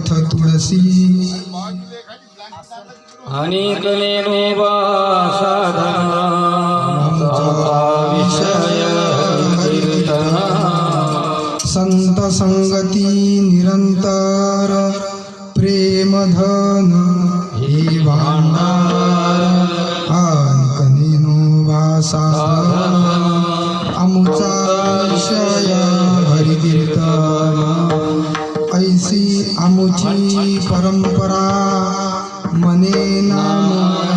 तीर्थ तुळसी अनेक नेनोबा साधना विषय कीर्तना संत संगती निरंतर प्रेमधन हे भांडार अनेक नेनोबा साधना आमुचा विषय हरिकीर्तन ऐसी आमुची परंपरा मने नाम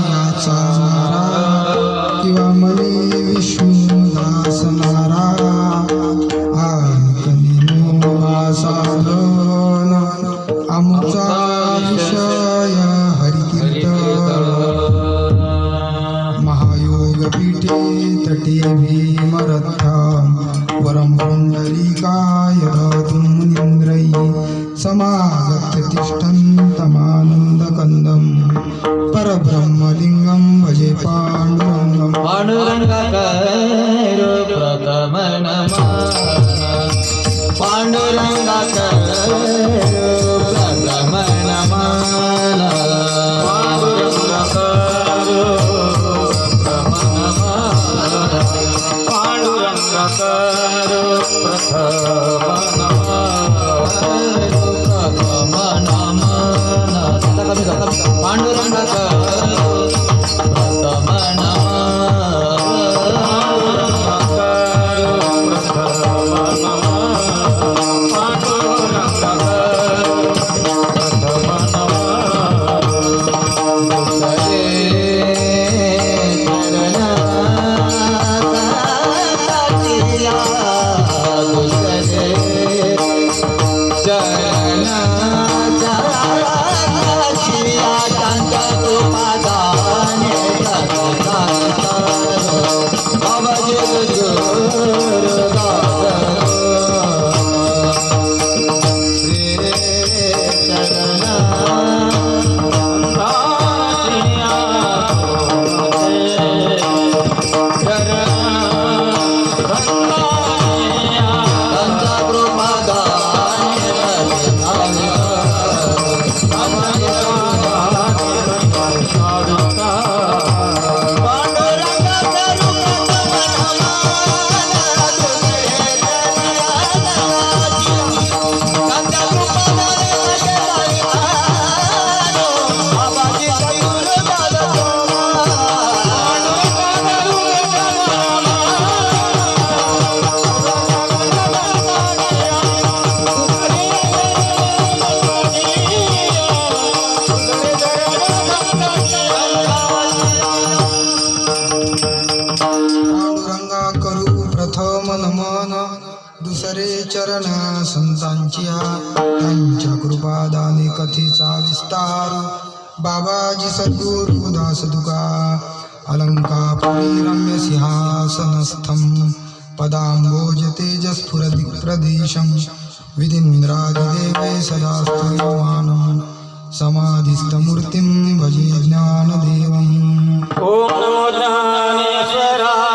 याचा नारा किंवा मने विष्णुदास नारा साधन आमुचा विषय हरिकीर्तन महायोग पीठे तटे भीमरथम वरम पुंडरीकाय दतुं मुनीन्द्रैः समागत्य तिष्ठन्तमानन्दकन्दं परब्रह्मलिङ्गं भजे पाण्डुरङ्गं पांडुरंगाकर प्रथम नमः पांडुरंगाकर प्रथम नमः पांडुरंगाकर प्रथम दुसरे चरण संतांचिया त्यांच्या कृपादाने कथेचा विस्तार बाबाजी सद्गुरु दास तुका अलंकापुरी रम्य सिंहासनस्थं पदांबोज तेजस्फुरदिक्प्रदेशं विधिन्द्रादिदेवे सदा स्तूयमानं समाधिस्थमूर्तिं भजे ज्ञानदेवम् ओम नमो ज्ञानेश्वराय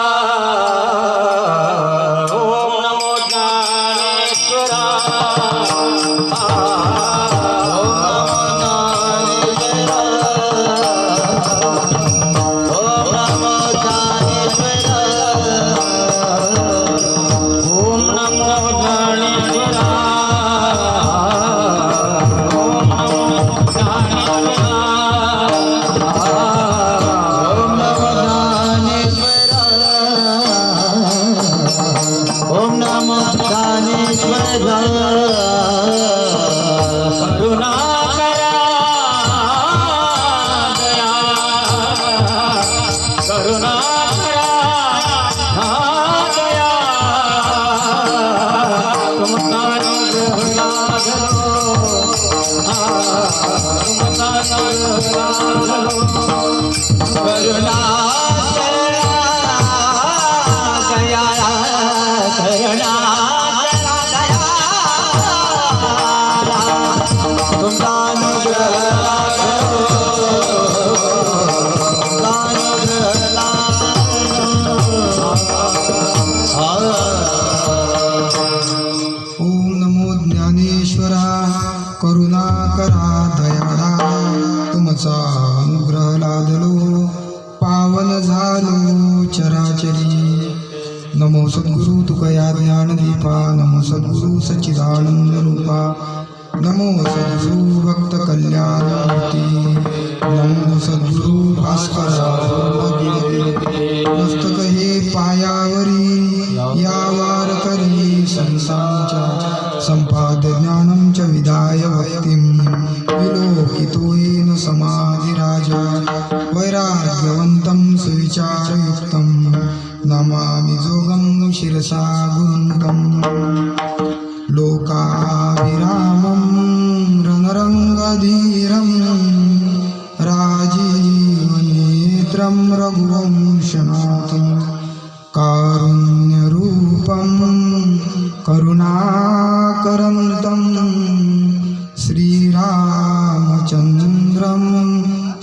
करुणा करा दयाळा तुमचा अनुग्रह लादलो पावन झालो चराचरी नमो सद्गुरु तुकया ज्ञानदीपा नमो सद्गुरु सच्चिदानंद रूपा नमो सद्गुरु भक्त कल्याणमूर्ती नमो सद्गुरु भास्करा मस्तक हे पायावरी यावार करी संसांच्या संपाद ज्ञानं च विदाय भक्तिं विलोकितो येन समाधिराजा वैराग्यवन्तं सुविचारयुक्तं नमामि जोगं शिरसा गुरुं लोकाभिरामं रणरङ्गधीरं राजीवनेत्रं रघुवंशनाथं कारुण्यरूपं करुणाकरन्तं श्रीरामचन्द्रं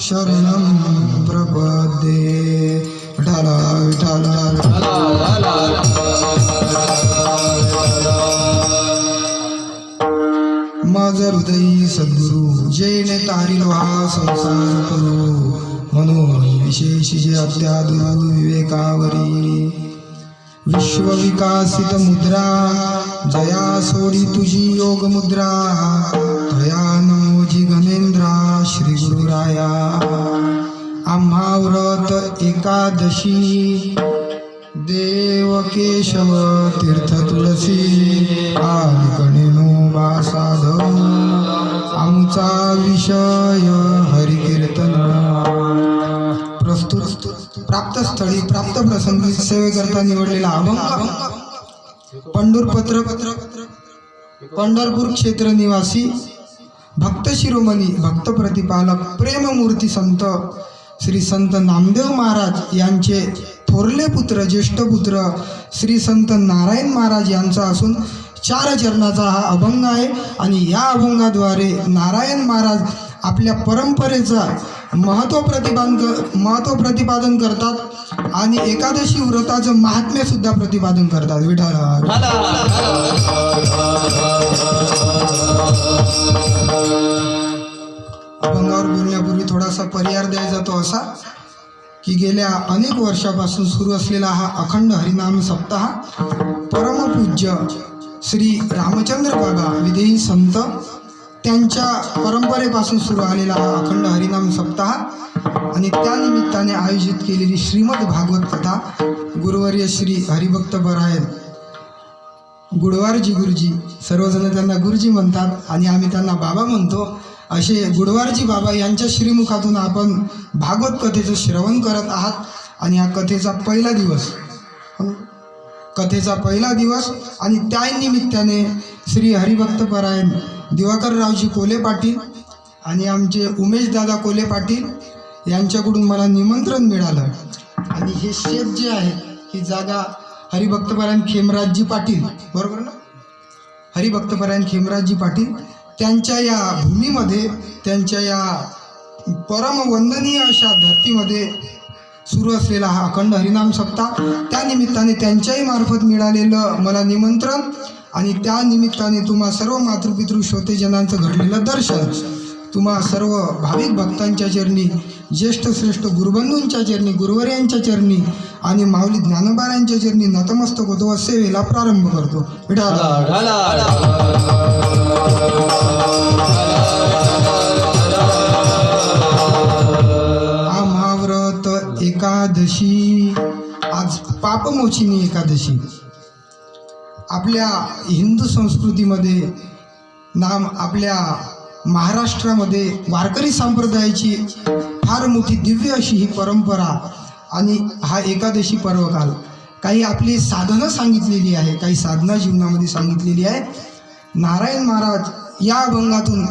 शरणं प्रपद्ये विठ्ठल विठ्ठल माझ हृदयी सद्गुरु जैने तारिलो हा संसार करू म्हणून विशेष जे अत्यादुर विवेकावरी विश्वविकासित मुद्रा जया सोडी तुझी योग मुद्रा तया नमोजी गणेंद्रा श्री गुरुराया आम्हा व्रत एकादशी देव केशव तीर्थ तुलसी आदिकणेनो बासाधव आमचा विषय हरिकीर्तन प्रस्तुत प्राप्त स्थळी प्राप्त प्रसंगी सेवेकरता निवडलेला अभंग पंढरपूर क्षेत्र निवासी भक्त शिरोमणी भक्त प्रतिपालक प्रेममूर्ती संत श्री संत नामदेव महाराज यांचे थोरले पुत्र ज्येष्ठ पुत्र श्री संत नारायण महाराज यांचा असून 4 चरणाचा हा अभंग आहे आणि या अभंगाद्वारे नारायण महाराज आपल्या परंपरेचा महत्त्व प्रतिपादन करतात आणि एकादशी व्रताचं महात्म्य सुद्धा प्रतिपादन करतात. विठ्ठल अभंगावर बोलण्यापूर्वी थोडासा पर्याय द्यायचा तो असा की गेल्या अनेक वर्षापासून सुरू असलेला हा अखंड हरिनाम सप्ताह परमपूज्य श्री रामचंद्र बाबा विदेही संत त्यांच्या परंपरेपासून सुरू आलेला हा अखंड हरिनाम सप्ताह आणि त्यानिमित्ताने आयोजित केलेली श्रीमद भागवत कथा गुरुवर्य श्री हरिभक्त परायण गुडवारजी गुरुजी सर्वजण त्यांना गुरुजी म्हणतात आणि आम्ही त्यांना बाबा म्हणतो असे गुडवारजी बाबा यांच्या श्रीमुखातून आपण भागवत कथेचं श्रवण करत आहात आणि हा कथेचा पहिला दिवस आणि त्या निमित्ताने श्री हरिभक्त परायण दिवाकररावजी कोले पाटील आणि आमचे उमेशदादा कोले पाटील यांच्याकडून मला निमंत्रण मिळालं आणि हे शेत जे आहे ही जागा हरिभक्तपरायण खेमराजजी पाटील बरोबर ना हरिभक्तपरायण खेमराजजी पाटील त्यांच्या या भूमीमध्ये त्यांच्या या परमवंदनीय अशा धरतीमध्ये सुरू असलेला हा अखंड हरिनाम सप्ताह त्या निमित्ताने त्यांच्याही मार्फत मिळालेलं मला निमंत्रण आणि त्या निमित्ताने तुम्हा सर्व मातृपितृ श्रोतेजनांचं घडलेलं दर्शन तुम्हा सर्व भाविक भक्तांच्या चरणी ज्येष्ठ श्रेष्ठ गुरुबंधूंच्या चरणी गुरुवर्यांच्या चरणी आणि माऊली ज्ञानोबारांच्या चरणी नतमस्तक होतो व सेवेला प्रारंभ करतो. महाव्रत एकादशी आज पापमोचिनी एकादशी आपल्या हिंदू संस्कृतीमध्ये आपल्या महाराष्ट्रामध्ये वारकरी संप्रदायाची फार मोठी दिव्य अशी ही परंपरा आणि हा एकादशी पर्वकाल काही आपली साधनं सांगितलेली आहे काही साधना जीवनामध्ये सांगितलेली आहे. नारायण महाराज या अभंगातून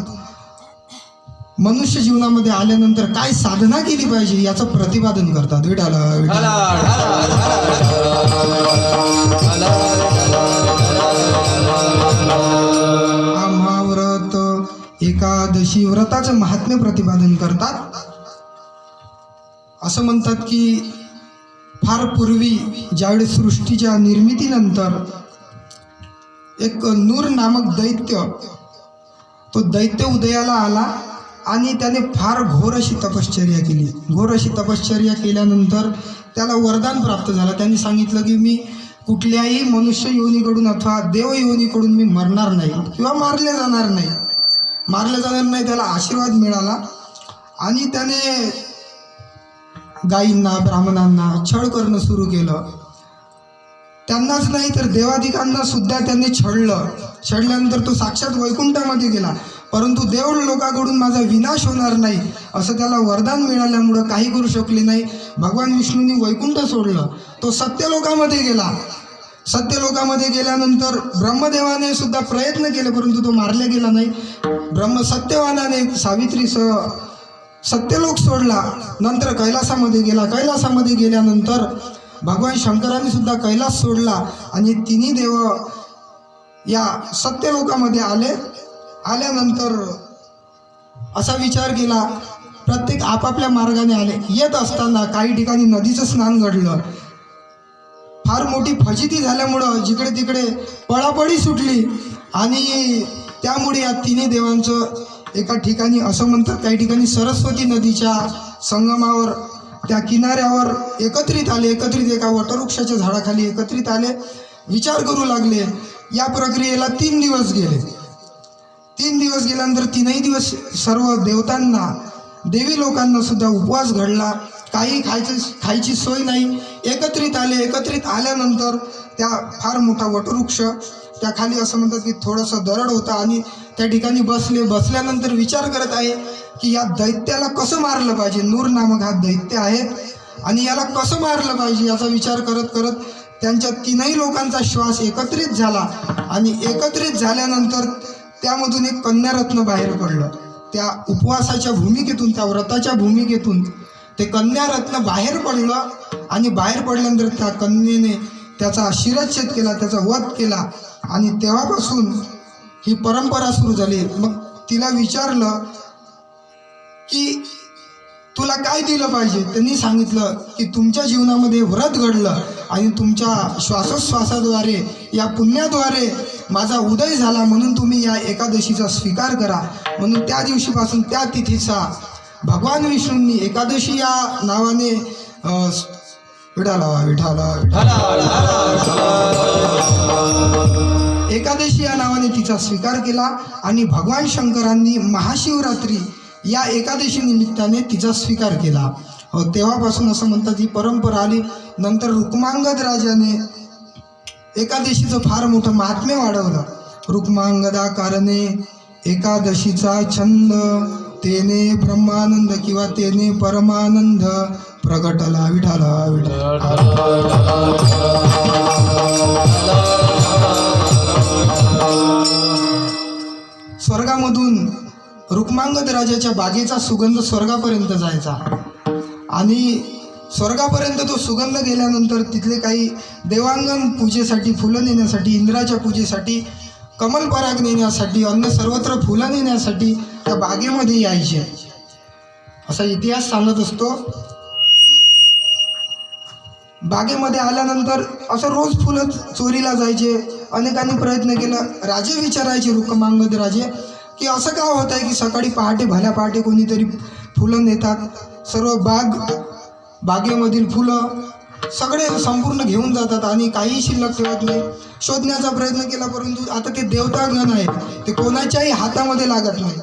मनुष्य जीवनामध्ये आल्यानंतर काय साधना केली पाहिजे याचं प्रतिपादन करतात. हा महाव्रत एकादशी व्रताचं महात्म्य प्रतिपादन करतात. असं म्हणतात की फार पूर्वी ज्यावेळेस सृष्टीच्या निर्मितीनंतर एक नूर नामक दैत्य तो दैत्य उदयाला आला आणि त्याने फार घोर अशी तपश्चर्या केली. घोर अशी तपश्चर्या केल्यानंतर त्याला वरदान प्राप्त झालं. त्यांनी सांगितलं की मी कुठल्याही मनुष्य योनीकडून अथवा देव योनीकडून मी मरणार नाही किंवा मारले जाणार नाही. त्याला आशीर्वाद मिळाला आणि त्याने गायींना ब्राह्मणांना छळ करणं सुरू केलं. त्यांनाच नाही तर देवादिकांना सुद्धा त्यांनी छळल्यानंतर तो साक्षात वैकुंठामध्ये गेला. परंतु देव लोकांकडून माझा विनाश होणार नाही असं त्याला वरदान मिळाल्यामुळं काही करू शकले नाही. भगवान विष्णूंनी वैकुंठ सोडलं. तो सत्यलोकामध्ये गेला. सत्यलोकामध्ये गेल्यानंतर ब्रह्मदेवाने सुद्धा प्रयत्न केले परंतु तो मारला गेला नाही. सत्यवानाने सावित्रीसह सत्यलोक सोडला. नंतर कैलासामध्ये गेला. कैलासामध्ये गेल्यानंतर भगवान शंकरांनी सुद्धा कैलास सोडला आणि तिन्ही देव या सत्यलोकामध्ये आल्यानंतर असा विचार केला. प्रत्येक आपापल्या मार्गाने आले. येत असताना काही ठिकाणी नदीचं स्नान घडलं. फार मोठी फजिती झाल्यामुळं जिकडे तिकडे पळापळी सुटली आणि त्यामुळे या तिन्ही देवांचं एका ठिकाणी असं म्हणतात, काही ठिकाणी सरस्वती नदीच्या संगमावर त्या किनाऱ्यावर एकत्रित एका वटवृक्षाच्या झाडाखाली एकत्रित आले. विचार करू लागले. या प्रक्रियेला 3 दिवस गेले. 3 दिवस गेल्यानंतर 3ही दिवस सर्व देवतांना देवी लोकांना सुद्धा उपवास घडला. काही खायची सोय नाही. एकत्रित आल्यानंतर त्या फार मोठा वटवृक्ष त्या खाली असं म्हणतात की थोडंसं दरड होता आणि त्या ठिकाणी बसल्यानंतर विचार करत आहे की या दैत्याला कसं मारलं पाहिजे. नूर नामक हा दैत्य आहे आणि याला कसं मारलं पाहिजे याचा विचार करत त्यांच्या 3ही लोकांचा श्वास एकत्रित झाला आणि एकत्रित झाल्यानंतर त्यामधून एक कन्यारत्न बाहेर पडलं. त्या उपवासाच्या भूमिकेतून, त्या व्रताच्या भूमिकेतून ते कन्यारत्न बाहेर पडलं आणि बाहेर पडल्यानंतर त्या कन्येने त्याचा शिरच्छेद केला, त्याचा वध केला आणि तेव्हापासून ही परंपरा सुरू झाली. मग तिला विचारलं की तुला काय दिलं पाहिजे. त्यांनी सांगितलं की तुमच्या जीवनामध्ये व्रत घडलं आणि तुमच्या श्वासोश्वासाद्वारे या पुण्याद्वारे माझा उदय झाला म्हणून तुम्ही या एकादशीचा स्वीकार करा. म्हणून त्या दिवशीपासून त्या तिथीचा भगवान विष्णूंनी एकादशी या नावाने एकादशी या नावाने तिचा स्वीकार केला आणि भगवान शंकरांनी महाशिवरात्री या एकादशी निमित्ताने तिचा स्वीकार केला. तेव्हापासून असं म्हणतात ही परंपरा आली. नंतर रुक्मांगद राजाने एकादशीचं फार मोठं महात्म्य वाढवलं. रुक्मांगदा कारणे एकादशीचा छंद, तेने ब्रह्मानंद किंवा तेने परमानंद प्रगटला. स्वर्गामधून रुक्मांगद राजाच्या बागेचा सुगंध स्वर्गापर्यंत जायचा आणि स्वर्गापर्यंत तो सुगंध गेल्यानंतर तिथले काही देवांगण पूजेसाठी फुलं नेण्यासाठी, इंद्राच्या पूजेसाठी, कमलपराग नेण्यासाठी, अन्य सर्वत्र फुलं नेण्यासाठी त्या बागेमध्ये यायचे. असा इतिहास सांगत असतो. बागेमध्ये आल्यानंतर असं रोज फुलं चोरीला जायचे. अनेकांनी प्रयत्न केला. राजे विचारायचे, रुक्मांगद राजे, की असं का होत आहे की सकाळी भल्या पहाटे कोणीतरी फुलं नेतात, सर्व बागेमधील फुलं सगळे संपूर्ण घेऊन जातात आणि काही शिल्लक ठेवत नाही. शोधण्याचा प्रयत्न केला परंतु आता ते देवतागण आहेत, ते कोणाच्याही हातामध्ये लागत नाही.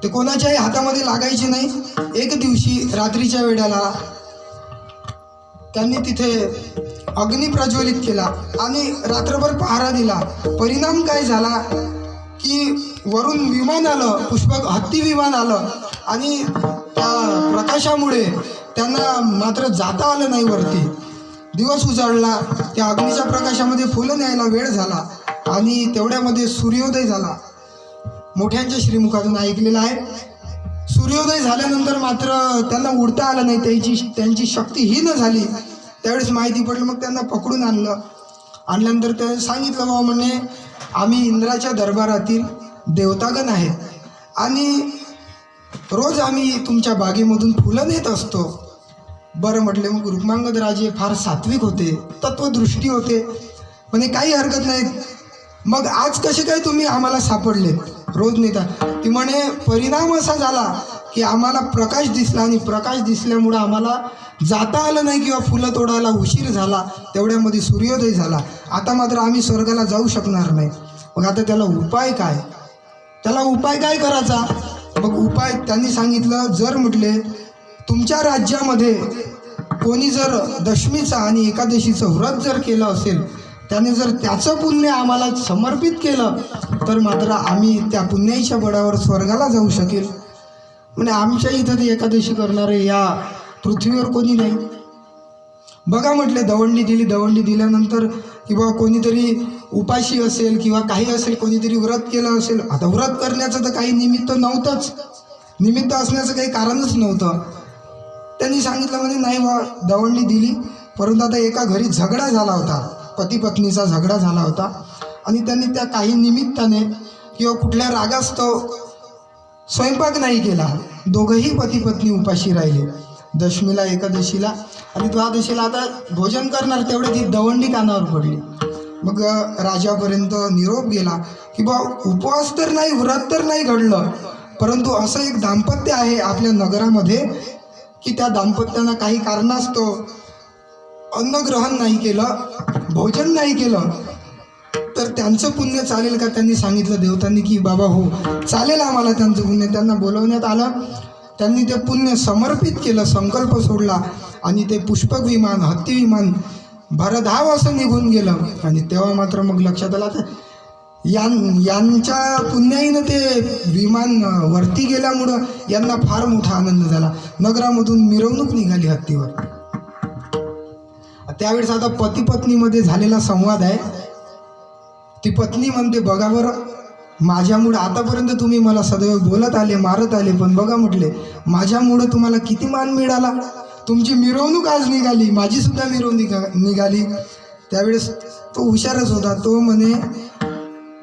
ते कोणाच्याही हातामध्ये लागायचे नाही. एक दिवशी रात्रीच्या वेळेला त्यांनी तिथे अग्नी प्रज्वलित केला आणि रात्रभर पहारा दिला. परिणाम काय झाला की वरून विमान आलं, पुष्पक हत्ती विमान आलं आणि त्या प्रकाशामुळे त्यांना मात्र जाता आलं नाही वरती. दिवस उजाडला. त्या अग्नीच्या प्रकाशामध्ये फुलं न्यायला वेळ झाला आणि तेवढ्यामध्ये सूर्योदय झाला. मोठ्यांच्या श्रीमुखातून ऐकलेलं आहे. सूर्योदय झाल्यानंतर मात्र त्यांना उडता आलं नाही. त्यांची शक्ती हीन झाली. त्यावेळेस माहिती पडलं. मग त्यांना पकडून आणल्यानंतर ते सांगितलं, बाबा म्हणे आम्ही इंद्राच्या दरबारातील देवतागण आहेत आणि रोज आम्ही तुमच्या बागेमधून फुलं नेत असतो. बरं म्हटले. मग रुक्मांगद राजे फार सात्विक होते, तत्वदृष्टी होते. म्हणे काही हरकत नाही, मग आज कसे काय तुम्ही आम्हाला सापडले रोज नेता? ती म्हणे परिणाम असा झाला की आम्हाला प्रकाश दिसला आणि प्रकाश दिसल्यामुळं आम्हाला जाता आलं नाही किंवा फुलं तोडायला उशीर झाला, तेवढ्यामध्ये सूर्योदय झाला. आता मात्र आम्ही स्वर्गाला जाऊ शकणार नाही. मग आता त्याला उपाय काय? त्याला उपाय काय करायचा? मग उपाय त्यांनी सांगितलं, जर म्हटले तुमच्या राज्यामध्ये कोणी जर दशमीचं आणि एकादशीचं व्रत जर केलं असेल, त्याने जर त्याचं पुण्य आम्हाला समर्पित केलं तर मात्र आम्ही त्या पुण्याच्या बळावर स्वर्गाला जाऊ शकेल. म्हणजे आमच्या इथं ते एकादशी करणारे या पृथ्वीवर कोणी नाही. बघा म्हटले, दवंडी दिली. दवंडी दिल्यानंतर किंवा कोणीतरी उपाशी असेल किंवा काही असेल, कोणीतरी व्रत केलं असेल. आता व्रत करण्याचं तर काही निमित्त नव्हतंच, निमित्त असण्याचं काही कारणच नव्हतं. त्यांनी सांगितलं म्हणजे नाही बा, दवंडी दिली. परंतु आता एका घरी झगडा झाला होता, पती पत्नीचा झगडा झाला होता आणि त्यांनी त्या काही निमित्ताने किंवा कुठल्या रागास्तव स्वयंपाक नाही केला. दोघंही पती पत्नी उपाशी राहिले दशमीला, एकादशीला आणि द्वादशीला. आता भोजन करणार तेवढे ती दवंडी कानावर पडली. मग राजापर्यंत निरोप गेला की बा, उपवास तर नाही, व्रत तर नाही घडलं, परंतु असं एक दाम्पत्य आहे आपल्या नगरामध्ये की त्या दाम्पत्यानं काही कारणास्तव अन्नग्रहण नाही केलं, भोजन नाही केलं, तर त्यांचं पुण्य चालेल का? त्यांनी सांगितलं देवतांनी की बाबा हो चालेल, आम्हाला त्यांचं पुण्य. त्यांना बोलवण्यात आलं. त्यांनी ते पुण्य समर्पित केलं, संकल्प सोडला आणि ते पुष्पक विमान, हत्ती विमान भरधाव असं निघून गेलं. आणि तेव्हा मात्र मग लक्षात आलं तर यांच्या पुण्याईनं ते विमान वरती गेल्यामुळं यांना फार मोठा आनंद झाला. नगरामधून मिरवणूक निघाली हत्तीवर. त्यावेळेस आता पती पत्नीमध्ये झालेला संवाद आहे. ती पत्नी म्हणते, बघा बरं, माझ्यामुळं आतापर्यंत तुम्ही मला सदैव बोलत आले, मारत आले, पण बघा म्हटले माझ्यामुळं तुम्हाला किती मान मिळाला. तुमची मिरवणूक आज निघाली, माझी सुद्धा मिरवणूक निघाली. त्यावेळेस तो हुशारच होता. तो म्हणे,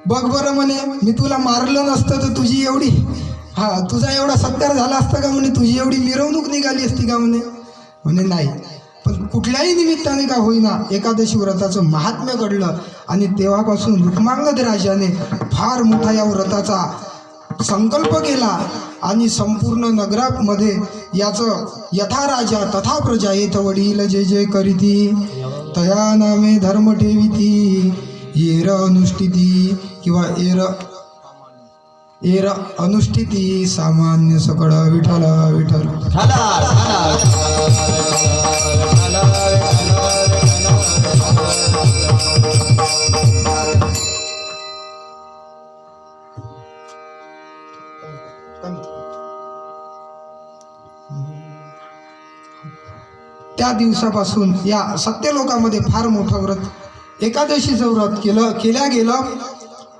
बघ बरं म्हणे, मी तुला मारलं नसतं तर तुझी एवढी तुझा एवढा सत्कार झाला असता का म्हणे, तुझी एवढी मिरवणूक निघाली असती का म्हणे. म्हणे नाही, पण कुठल्याही निमित्ताने का होईना एकादशी व्रताचं महात्म्य घडलं आणि तेव्हापासून रुक्मांगद राजाने फार मोठा या व्रताचा संकल्प केला आणि संपूर्ण नगरामध्ये याचं यथा राजा तथा प्रजा येथ वडील जे जे करीती तया नामे धर्म ठेविती येर अनुष्ठिती किंवा येर अनुष्ठिती सामान्य सकळ विठ्ठल विठ्ठल. त्या दिवसापासून या सत्यलोकामध्ये फार मोठं व्रत, एकादशीचं व्रत केल्या गेलं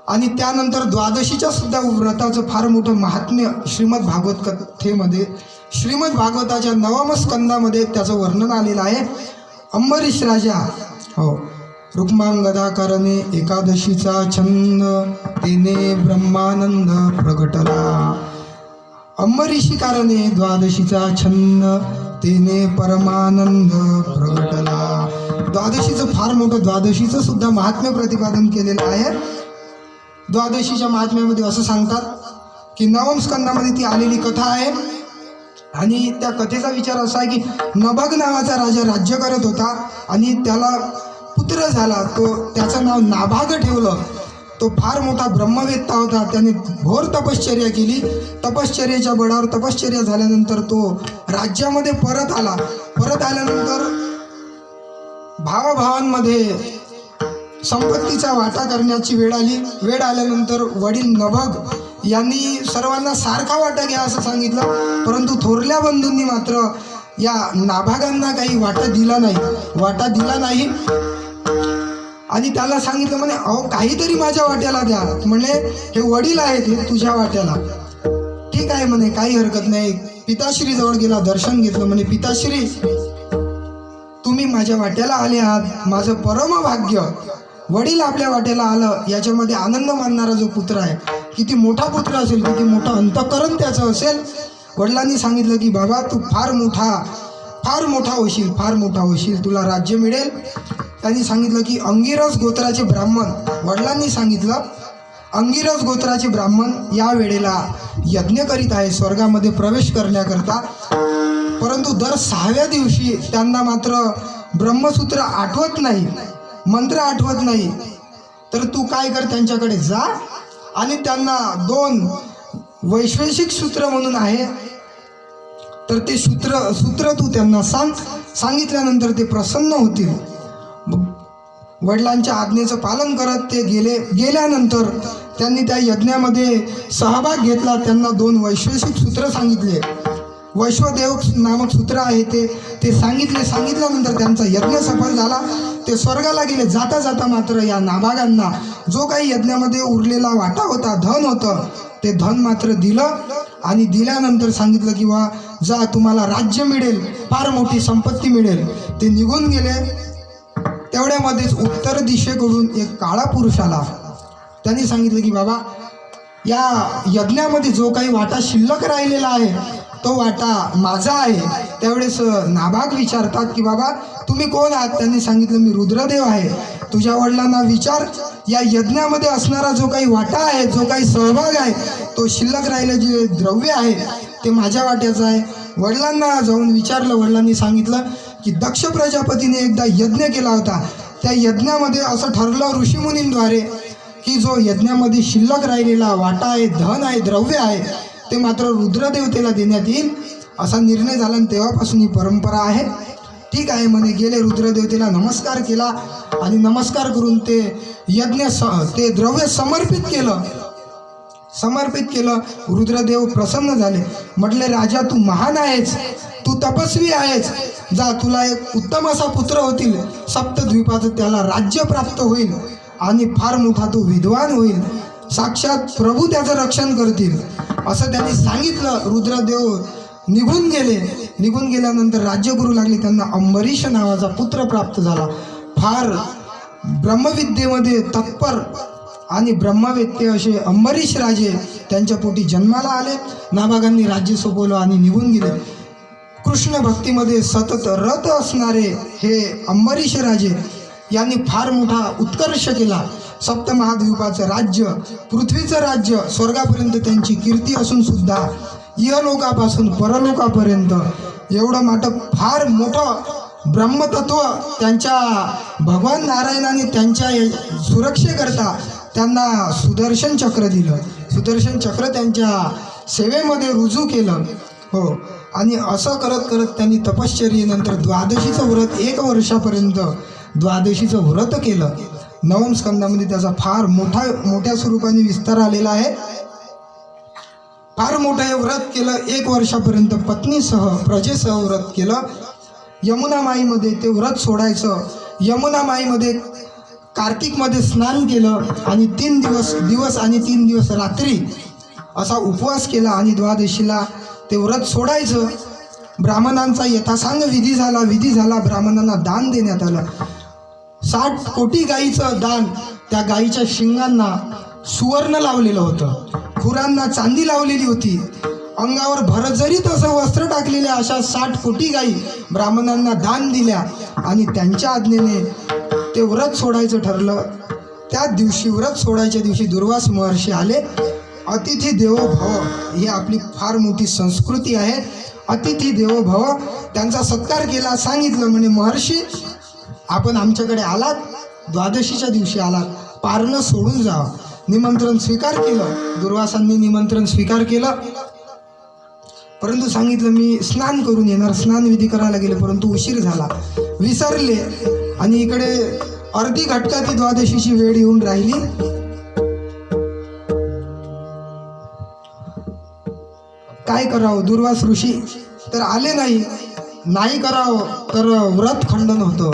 आणि त्यानंतर द्वादशीच्या सुद्धा व्रताचं फार मोठं महात्म्य श्रीमद भागवत कथेमध्ये, श्रीमद भागवताच्या 9व्या स्कंदामध्ये त्याचं वर्णन आलेलं आहे. अंबरीश राजा हो रुक्मांगदाकारणे एकादशीचा छंद तेने ब्रह्मानंद प्रगटला. अंबरीशी कारणे द्वादशीचा छंद तेने परमानंद प्रगटला. द्वादशीचं फार मोठं, द्वादशीचं सुद्धा महात्म्य प्रतिपादन केलेलं आहे. द्वादशीच्या महात्म्यामध्ये असं सांगतात की 9व्या स्कंदामध्ये ती आलेली कथा आहे आणि त्या कथेचा विचार असा आहे की नभग नावाचा राजा राज्य करत होता आणि त्याला पुत्र झाला. त्याचं नाव नाभाग ठेवलं. तो फार मोठा ब्रह्मवेत्ता होता. त्याने घोर तपश्चर्या केली. तपश्चर्याच्या बळावर तपश्चर्या झाल्यानंतर तो राज्यामध्ये परत आला. परत आल्यानंतर भावाभावांमध्ये संपत्तीचा वाटा करण्याची वेळ आली. वेळ आल्यानंतर वडील नभग यांनी सर्वांना सारखा वाटा घ्या असं सांगितलं, परंतु थोरल्या बंधूंनी मात्र या नाभागांना काही वाटा दिला नाही आणि त्याला सांगितलं म्हणे, अहो काहीतरी माझ्या वाट्याला द्या. म्हणले हे वडील आहेत, हे तुझ्या वाट्याला. ठीक आहे म्हणे, काही हरकत नाही. पिताश्री जवळ गेला, दर्शन घेतलं. म्हणे पिताश्री, तुम्ही माझ्या वाट्याला आले आहात, माझं परम भाग्य. वडील आपल्या वाट्याला आलं, याच्यामध्ये आनंद मानणारा जो पुत्र आहे, किती मोठा पुत्र असेल, किती मोठं अंतःकरण त्याचं असेल. वडिलांनी सांगितलं की बाबा तू फार मोठा होशील, तुला राज्य मिळेल. त्यांनी सांगितलं की अंगिरस गोत्राचे ब्राह्मण, वडिलांनी सांगितलं अंगिरस गोत्राचे ब्राह्मण या वेळेला यज्ञ करीत आहे स्वर्गामध्ये प्रवेश करण्याकरता, परंतु दर 6व्या दिवशी त्यांना मात्र ब्रह्मसूत्र आठवत नाही, मंत्र आठवत नाही. तर तू काय कर, त्यांच्याकडे जा आणि त्यांना 2 वैश्वेशिक सूत्र म्हणून आहे, तर ते सूत्र तू त्यांना सांगितल्यानंतर ते प्रसन्न होतील. वडिलांच्या आज्ञेचं पालन करत ते गेल्यानंतर त्यांनी त्या यज्ञामध्ये सहभाग घेतला. त्यांना 2 वैश्वेशिक सूत्र सांगितले, वैश्वदेव नामक सूत्र आहे ते सांगितल्यानंतर त्यांचा यज्ञ सफल झाला. ते स्वर्गाला गेले. जाता जाता मात्र या नाभागांना जो काही यज्ञामध्ये उरलेला वाटा होता, धन होतं, ते धन मात्र दिलं आणि दिल्यानंतर सांगितलं की वा जा, तुम्हाला राज्य मिळेल, फार मोठी संपत्ती मिळेल. ते निघून गेले. तेवढ्यामध्येच उत्तर दिशेकडून एक काळा पुरुष आला. त्यांनी सांगितलं की बाबा, या यज्ञामध्ये जो काही वाटा शिल्लक राहिलेला आहे तो वाटा माझा आहे. त्यावेळेस नाभाग विचारतात की बाबा तुम्ही कोण आहात? त्यांनी सांगितलं मी रुद्रदेव आहे. तुझ्या वडिलांना विचार, या यज्ञामध्ये असणारा जो काही वाटा आहे, जो काही सहभाग आहे, तो शिल्लक राहिलेले जे द्रव्य आहे ते माझ्या वाट्याचं आहे. वडिलांना जाऊन विचारलं. वडिलांनी सांगितलं की दक्ष प्रजापतीने एकदा यज्ञ केला होता. त्या यज्ञामध्ये असं ठरलं ऋषीमुनींद्वारे की जो यज्ञामध्ये शिल्लक राहिलेला वाटा आहे, धन आहे, द्रव्य आहे, ते मात्र रुद्रदेवतेला देण्यात येईल, असा निर्णय झाला. आणि तेव्हापासून ही परंपरा आहे. ठीक आहे म्हणे. गेले, रुद्रदेवतेला नमस्कार केला आणि नमस्कार करून ते ते द्रव्य समर्पित केलं. रुद्रदेव प्रसन्न झाले. म्हटले राजा, तू महान आहेस, तू तपस्वी आहेस, जा, तुला एक उत्तम असा पुत्र होतील, सप्तद्वीपाचं त्याला राज्य प्राप्त होईल आणि फार मोठा तो विद्वान होईल, साक्षात प्रभू त्याचं रक्षण करतील, असं त्यांनी सांगितलं. रुद्रदेव निघून गेले. निघून गेल्यानंतर राज्य करू लागले. त्यांना अंबरीष नावाचा पुत्र प्राप्त झाला. फार ब्रह्मविद्येमध्ये तत्पर आणि ब्रह्मवेत्ते असे अंबरीष राजे त्यांच्या पोटी जन्माला आले. नाभागांनी राज्य सोपवलं आणि निघून गेले. कृष्ण भक्तीमध्ये सतत रत असणारे हे अंबरीष राजे यांनी फार मोठा उत्कर्ष केला. सप्तमहाद्वीपाचं राज्य, पृथ्वीचं राज्य, स्वर्गापर्यंत त्यांची कीर्ती असून सुद्धा इहलोकापासून परलोकापर्यंत एवढं फार मोठं ब्रह्मतत्व त्यांच्या भगवान नारायणाने त्यांच्या सुरक्षेकरता त्यांना सुदर्शन चक्र दिलं. सुदर्शन चक्र त्यांच्या सेवेमध्ये रुजू केलं. हो. आणि असं करत करत त्यांनी तपश्चर्येनंतर द्वादशीचं व्रत 1 वर्षापर्यंत द्वादशीचं व्रत केलं. 9 स्कंदामध्ये त्याचा फार मोठ्या स्वरूपाने विस्तार आलेला आहे. फार मोठं हे व्रत केलं. 1 वर्षापर्यंत पत्नीसह प्रजेसह व्रत केलं. यमुना माईमध्ये ते व्रत सोडायचं. यमुना माईमध्ये कार्तिकमध्ये स्नान केलं आणि 3 दिवस आणि 3 दिवस रात्री असा उपवास केला आणि द्वादशीला ते व्रत सोडायचं. ब्राह्मणांचा यथासांग विधी झाला. ब्राह्मणांना दान देण्यात आलं. 60 कोटी गाईचं दान. त्या गाईच्या शिंगांना सुवर्ण लावलेलं होतं, खुरांना चांदी लावलेली होती, अंगावर भरजरीत असं वस्त्र टाकलेल्या अशा 60 कोटी गाई ब्राह्मणांना दान दिल्या आणि त्यांच्या आज्ञेने ते व्रत सोडायचं ठरलं. त्या दिवशी व्रत सोडायच्या दिवशी दुर्वास महर्षी आले. अतिथी देवो भव ही आपली फार मोठी संस्कृती आहे. अतिथी देवो भव, त्यांचा सत्कार केला. सांगितलं म्हणे महर्षी, आपण आमच्याकडे आलात, द्वादशीच्या दिवशी आलात, पारणं सोडून जावं. निमंत्रण स्वीकार केलं. दुर्वासांनी निमंत्रण स्वीकार केलं. परंतु सांगितलं मी स्नान करून येणार. स्नानविधी करायला गेले परंतु उशीर झाला, विसरले आणि इकडे अर्धी घटकाती द्वादशीची वेळ येऊन राहिली. काय करावं? दुर्वास ऋषी तर आले नाही करावं तर व्रत खंडन होतं.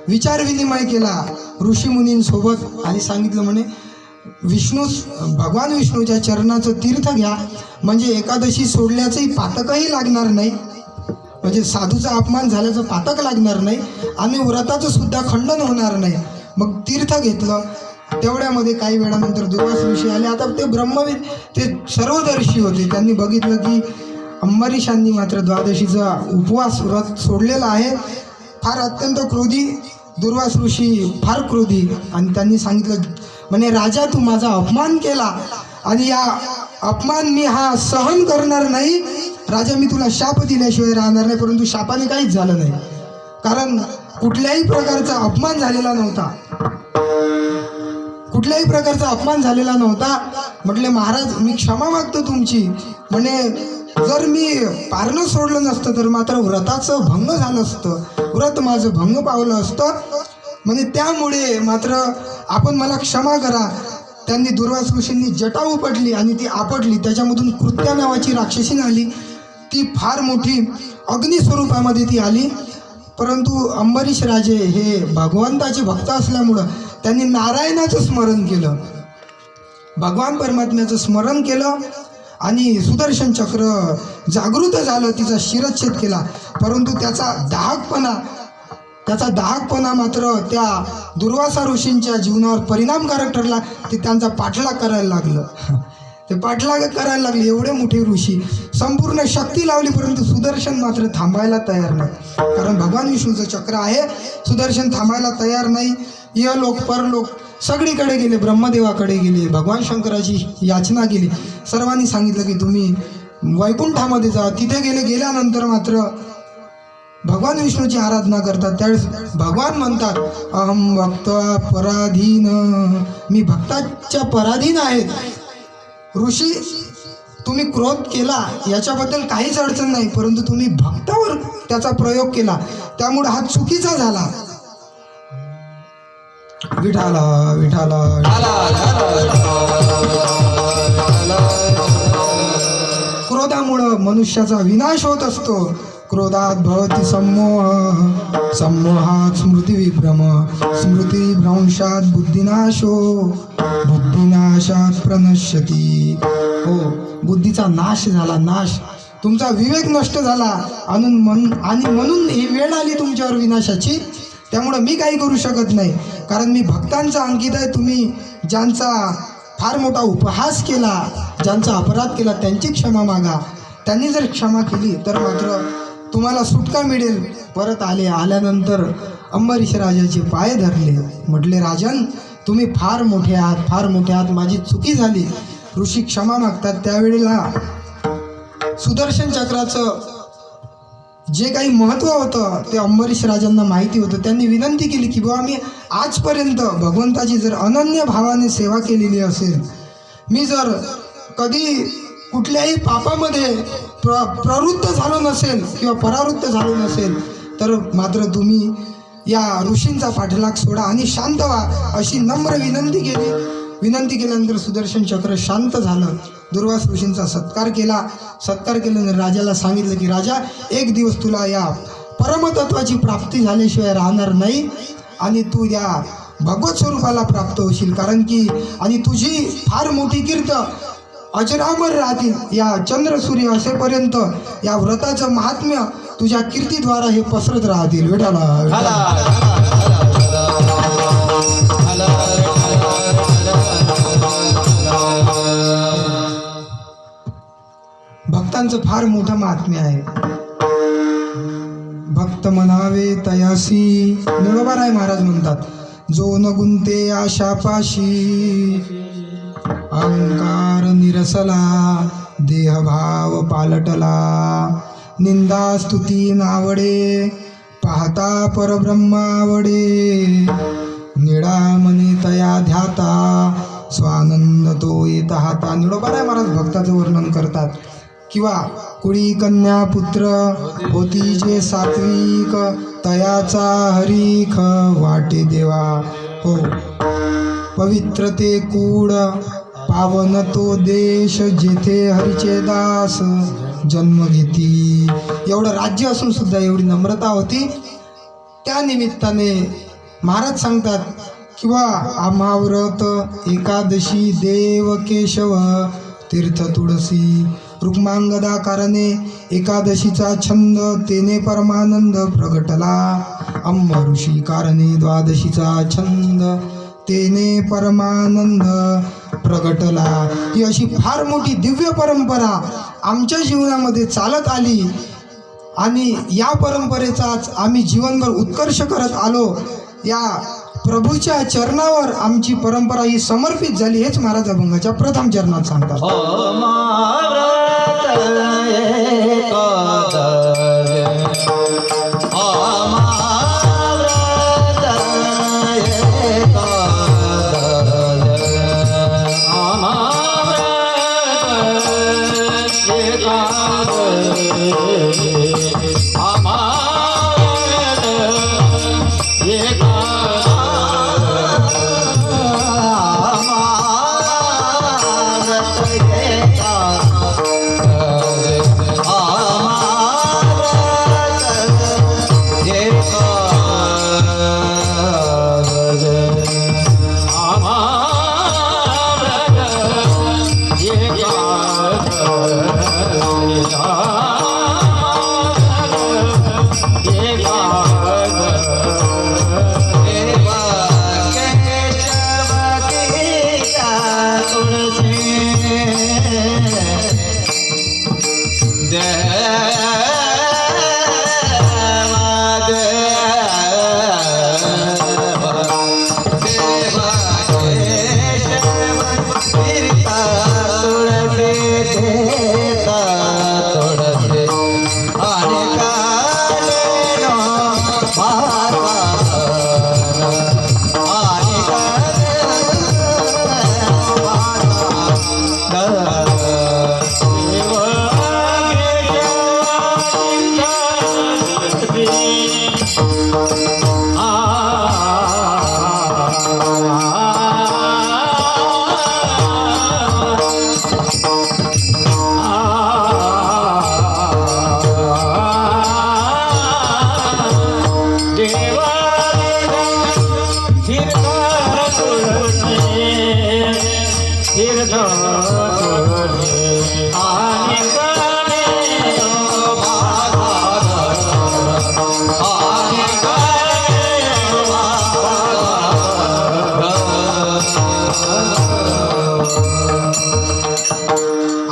विचार विनिमय केला ऋषीमुनींसोबत आणि सांगितलं म्हणे भगवान विष्णूच्या चरणाचं तीर्थ घ्या, म्हणजे एकादशी सोडल्याचंही पातकही लागणार नाही, म्हणजे साधूचा अपमान झाल्याचं पातक लागणार नाही आणि व्रताचं सुद्धा खंडन होणार नाही. मग तीर्थ घेतलं. तेवढ्यामध्ये काही वेळानंतर दुर्वास ऋषी आले. आता ते ब्रह्मविद, ते सर्वदर्शी होते. त्यांनी बघितलं की अंबरीशांनी मात्र द्वादशीचा उपवास व्रत सोडलेला आहे. फार अत्यंत क्रोधी दुर्वास ऋषी फार क्रोधी आणि त्यांनी सांगितलं म्हणे राजा तू माझा अपमान केला आणि या अपमान मी हा सहन करणार नाही. राजा मी तुला शाप दिल्याशिवाय राहणार नाही. परंतु शापाने काहीच झालं नाही, कारण कुठल्याही प्रकारचा अपमान झालेला नव्हता. कुठल्याही प्रकारचा अपमान झालेला नव्हता. म्हटले महाराज मी क्षमा मागतो तुमची. म्हणे जर मी पारणं सोडलं नसतं तर मात्र व्रताचं भंग झालं असतं, व्रत माझं भंग पावलं असतं. म्हणजे त्यामुळे मात्र आपण मला क्षमा करा. त्यांनी दुर्वास ऋषींनी जटा उपटली आणि ती आपटली. त्याच्यामधून कृत्या नावाची राक्षसीन आली. ती फार मोठी अग्निस्वरूपामध्ये ती आली. परंतु अंबरीश राजे हे भगवंताचे भक्त असल्यामुळं त्यांनी नारायणाचं स्मरण केलं, भगवान परमात्म्याचं स्मरण केलं आणि सुदर्शन चक्र जागृत झालं, तिचा शिरच्छेद केला. परंतु त्याचा दाहकपणा मात्र त्या दुर्वासा ऋषींच्या जीवनावर परिणामकारक ठरला. ते त्यांचा पाठलाग करायला लागलं. ते पाठलाग करायला लागले. एवढे मोठे ऋषी संपूर्ण शक्ती लावली, परंतु सुदर्शन मात्र थांबायला तयार नाही. कारण भगवान विष्णूचं चक्र आहे. सुदर्शन थांबायला तयार नाही. इहलोक परलोक सगळीकडे गेले, ब्रह्मदेवाकडे गेले, भगवान शंकराची याचना केली. सर्वांनी सांगितलं की तुम्ही वैकुंठामध्ये जा. तिथे गेल्यानंतर मात्र भगवान विष्णूची आराधना करतात. त्यावेळेस भगवान म्हणतात अहम भक्त पराधीन, मी भक्ताच्या पराधीन आहेत. ऋषी तुम्ही क्रोध केला याच्याबद्दल काहीच अडचण नाही, परंतु तुम्ही भक्तावर त्याचा प्रयोग केला त्यामुळे हा चुकीचा झाला. विठाला विठाला क्रोधामुळं मनुष्याचा विनाश होत असतो. क्रोधात भवति सम्मोह, सम्मोहात स्मृतिविभ्रम, स्मृतिभ्रंशात बुद्धिनाशो, बुद्धिनाशात प्रणश्यती. हो, बुद्धीचा नाश झाला, नाश. तुमचा विवेक नष्ट झाला आणि म्हणून ही वेळ आली तुमच्यावर विनाशाची. त्यामुळं मी काही करू शकत नाही, कारण मी भक्तांचा अंकित आहे. तुम्ही ज्यांचा फार मोठा उपहास केला, ज्यांचा अपराध केला, त्यांची क्षमा मागा. त्यांनी जर क्षमा केली तर मात्र तुम्हाला सुटका मिळेल. परत आल्यानंतर अंबरीश राजाचे पाय धरले. म्हटले राजन तुम्ही फार मोठे आहात, फार मोठे आहात, माझी चुकी झाली. ऋषी क्षमा मागतात. त्यावेळेला सुदर्शन चक्राचं जे काही महत्त्व होतं ते अंबरीश राजांना माहिती होतं. त्यांनी विनंती केली की बाबा मी आजपर्यंत भगवंताची जर अनन्य भावाने सेवा केलेली असेल, मी जर कधी कुठल्याही पापामध्ये प्रवृत्त झालो नसेल किंवा परावृत्त झालो नसेल, तर मात्र तुम्ही या ऋषींचा पाठलाग सोडा आणि शांत व्हा, अशी नम्र विनंती केली. विनंती केल्यानंतर सुदर्शन चक्र शांत झालं. दुर्वास ऋषींचा सत्कार केल्यानंतर राजाला सांगितलं की राजा एक दिवस तुला या परमतत्वाची प्राप्ती झाल्याशिवाय राहणार नाही आणि तू या भगवत स्वरूपाला प्राप्त होशील. कारण की आणि तुझी फार मोठी कीर्त अजरामर राहतील. या चंद्र सूर्य असेपर्यंत या व्रताचं महात्म्य तुझ्या कीर्तीद्वारा हे पसरत राहतील. भक्तांचं फार मोठं महात्म्य आहे. भक्त म्हणावे तयासी. निळोबाराय महाराज म्हणतात जो न गुंते आशापाशी, अहंकार निरसला, देहभाव पालटला, निंदा स्तुती नावडे, पाहता परब्रह्मावडे, निळा मने तया ध्याता, स्वानंद तो येत हाता. निळोबाराय महाराज भक्ताचं वर्णन करतात. किंवा कुळी कन्या पुत्र होती जे सात्विक, तयाचा हरीख वाटे देवा. हो, पवित्र ते कूड, पावन तो देश, जेथे हरीचे दास जन्म घेती. एवढं राज्य असून सुद्धा एवढी नम्रता होती. त्या निमित्ताने महाराज सांगतात किंवा आम्हाव्रत एकादशी देव केशव तीर्थ तुळसी, रुक्मांगदा कारणे एकादशीचा छंद, तेने परमानंद प्रगटला. अंब ऋषी कारणे द्वादशीचा छंद, तेने परमानंद प्रगटला. ही अशी फार मोठी दिव्य परंपरा आमच्या जीवनामध्ये चालत आली आणि या परंपरेचाच आम्ही जीवनभर उत्कर्ष करत आलो. या प्रभूच्या चरणावर आमची परंपरा ही समर्पित झाली, हेच महाराज अभंगाच्या प्रथम चरणात सांगतात. अमाव्रत एकादशी, अमाव्रत एकादशी, अमाव्रत एकादशी, अमाव्रत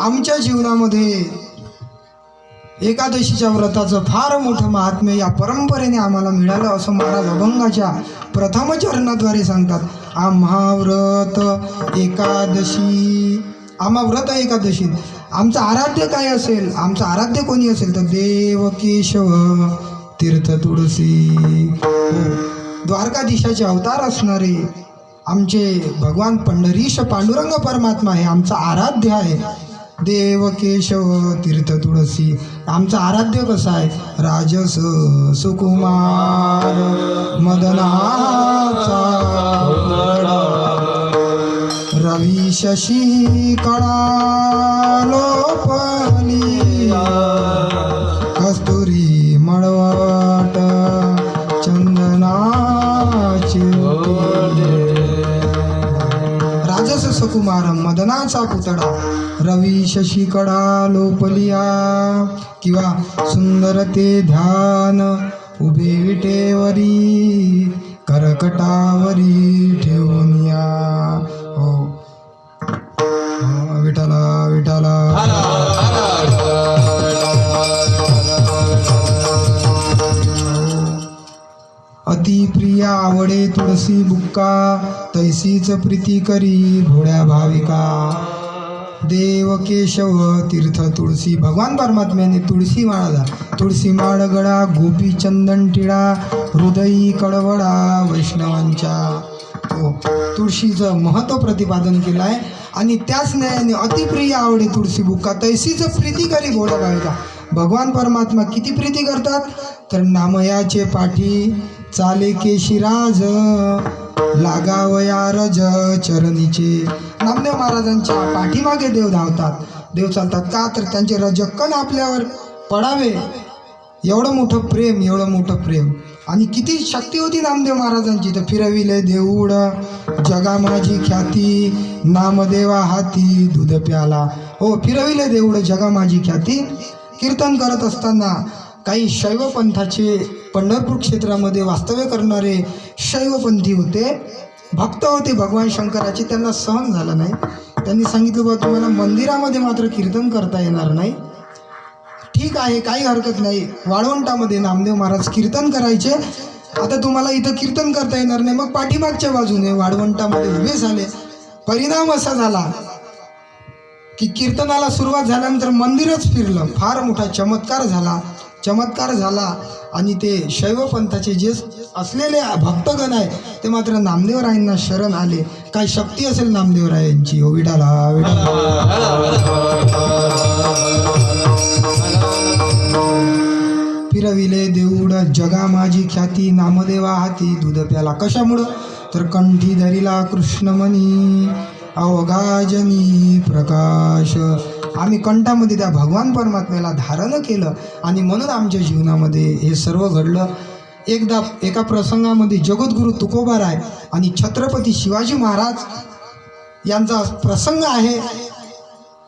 आमच्या जीवनामध्ये एकादशीच्या व्रताचं फार मोठं महात्म्य या परंपरेने आम्हाला मिळालं, असं महाराज अभंगाच्या प्रथम चरणाद्वारे सांगतात. आम्हा व्रत एकादशी, आम्हा व्रत एकादशी. आमचं आराध्य काय असेल, आमचं आराध्य कोणी असेल तर देव केशव तीर्थ तुळसी, द्वारकाधीशाचे अवतार असणारे आमचे भगवान पंढरीश पांडुरंग परमात्मा हे आमचं आराध्य आहे. देव केशव तीर्थ तुळसी. आमचं आराध्य कसं आहे, राजस सुकुमार मदनाचा रवी शशी कळा लोपली, कस्तुरी मळवट चंदनाची. राजस सुकुमार मदनाचा पुतळा, रवी शशी कडा लोपलिया, किंवा सुंदर ते ध्यान उभे विटेवरी करकटावरी ठेवून या. हो विठाला विठाला. अति प्रिया आवडे तुळसी बुक्का, तैसीच प्रीती करी भोळ्या भाविका. देव केशव तीर्थ तुळसी. भगवान परमात्म्याने तुळशी माळाला, तुळशी माळ गळा गोपी चंदन टिळा, हृदयी कळवळा वैष्णवांच्या. हो, तुळशीचं महत्त्व प्रतिपादन केलं आहे. आणि त्याच न्यायाने अतिप्रिय आवडे तुळशी बुक्का, तैसीच प्रीती करी भोळ्या भाविका. भगवान परमात्मा किती प्रीती करतात तर नामयाचे पाठी चाले केशिराज, लागावया रज चरणीचे. नामदेव महाराजांच्या पाठीमागे देव धावतात, देव चालतात. का तर त्यांचे रजक्कन आपल्यावर पडावे, एवढं मोठं प्रेम, एवढं मोठं प्रेम. आणि किती शक्ती होती नामदेव महाराजांची. तर फिरविले देऊळ जगा माझी ख्याती, नामदेवा हाती दूध प्याला. हो, फिरविले देऊळ जगा माझी ख्याती. कीर्तन करत असताना काही शैवपंथाचे पंढरपूर क्षेत्रामध्ये वास्तव्य करणारे शैवपंथी होते, भक्त होते भगवान शंकराचे. त्यांना सहन झालं नाही. त्यांनी सांगितलं बा तुम्हाला मंदिरामध्ये मात्र कीर्तन करता येणार नाही. ठीक आहे, काही हरकत नाही. वाळवंटामध्ये नामदेव महाराज कीर्तन करायचे. आता तुम्हाला इथं कीर्तन करता येणार नाही, मग पाठीमागच्या बाजूने वाळवंटामध्ये उभे झाले. परिणाम असा झाला की कीर्तनाला सुरुवात झाल्यानंतर मंदिरच फिरलं. फार मोठा चमत्कार झाला आणि ते शैव पंथाचे जे असलेले भक्तगण आहे ते मात्र नामदेवरायांना शरण आले. काय शक्ती असेल नामदेवरायांची. हो विठाला फिरविले देऊळ जगा माझी ख्याती, नामदेवा हाती दूध प्याला. कशामुळं? तर कंठी धरिला कृष्णमणी, अवघाजनी प्रकाश. आम्ही कंठामध्ये त्या भगवान परमात्म्याला धारण केलं आणि म्हणून आमच्या जीवनामध्ये हे सर्व घडलं. एकदा एका प्रसंगामध्ये जगद्गुरु तुकोबाराय आणि छत्रपती शिवाजी महाराज यांचा प्रसंग आहे.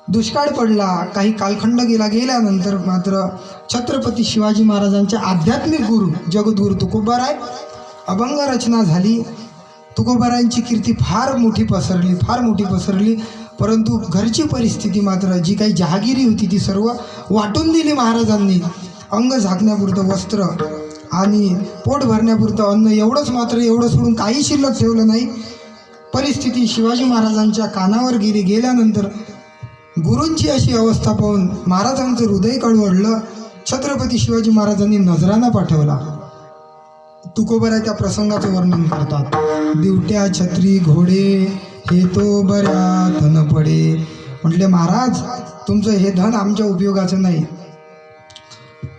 दुष्काळ पडला, काही कालखंड गेल्यानंतर मात्र छत्रपती शिवाजी महाराजांचे आध्यात्मिक गुरु जगद्गुरु तुकोबाराय अभंग रचना झाली. तुकोबारायांची कीर्ती फार मोठी पसरली. परंतु घरची परिस्थिती मात्र जी काही जहागिरी होती ती सर्व वाटून दिली महाराजांनी. अंग झाकण्यापुरतं वस्त्र आणि पोट भरण्यापुरतं अन्न, एवढं सोडून काही शिल्लक ठेवलं नाही. परिस्थिती शिवाजी महाराजांच्या कानावर गेल्यानंतर गुरूंची अशी अवस्था पाहून महाराजांचं हृदय कळवळलं. छत्रपती शिवाजी महाराजांनी नजराणा पाठवला. तुकोबाराय त्या प्रसंगाचं वर्णन करतात. दिवट्या छत्री घोडे हे तो बऱ्या धन पडे. म्हटले महाराज तुमचं हे धन आमच्या उपयोगाचं नाही.